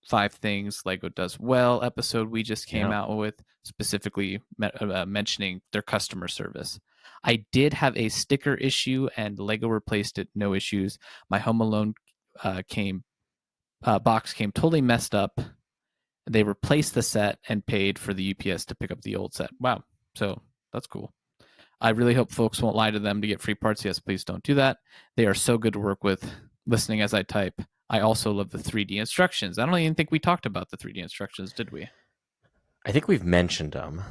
5 things Lego does well episode we just came out with, specifically mentioning their customer service. I did have a sticker issue and Lego replaced it, no issues. My Home Alone box came totally messed up. They replaced the set and paid for the UPS to pick up the old set. Wow. So that's cool. I really hope folks won't lie to them to get free parts. Yes, please don't do that. They are so good to work with. Listening as I type. I also love the 3D instructions. I don't even think we talked about the 3D instructions, did we? I think we've mentioned them.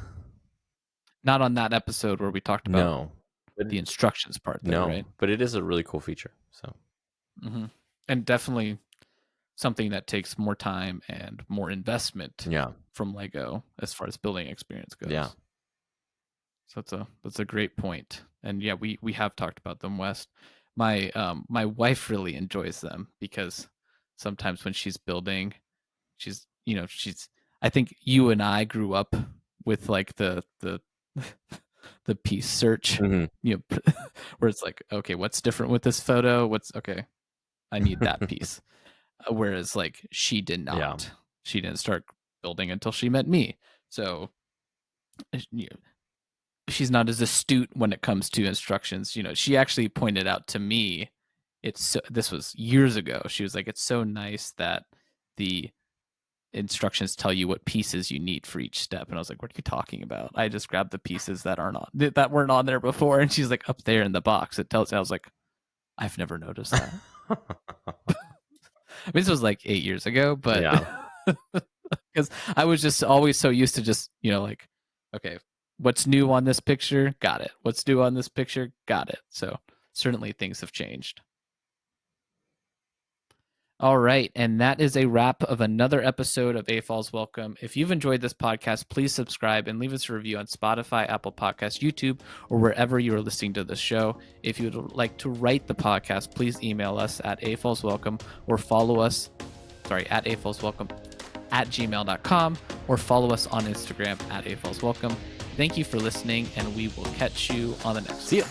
Not on that episode where we talked about the instructions part there, right? But it is a really cool feature. So, and definitely something that takes more time and more investment from Lego as far as building experience goes. Yeah. So that's a great point. And yeah, we have talked about them, West. My wife really enjoys them because sometimes when she's building, she's I think you and I grew up with like the the piece search, where it's like, okay, what's different with this photo? I need that piece. Whereas like she did not. Yeah. She didn't start building until she met me. So she's not as astute when it comes to instructions. She actually pointed out to me, this was years ago. She was like, it's so nice that the instructions tell you what pieces you need for each step. And I was like, what are you talking about? I just grabbed the pieces that weren't on there before. And she's like, up there in the box, it tells you. I was like, I've never noticed that. I mean, this was like 8 years ago, but because I was just always so used to just, like, okay, what's new on this picture? Got it. What's new on this picture? Got it. So certainly things have changed. All right. And that is a wrap of another episode of AFOLs Welcome. If you've enjoyed this podcast, please subscribe and leave us a review on Spotify, Apple Podcasts, YouTube, or wherever you are listening to this show. If you would like to write the podcast, please email us at AFOLsWelcome or follow us, at AFOLsWelcome@gmail.com or follow us on Instagram at AFOLsWelcome. Thank you for listening, and we will catch you on the next. See ya.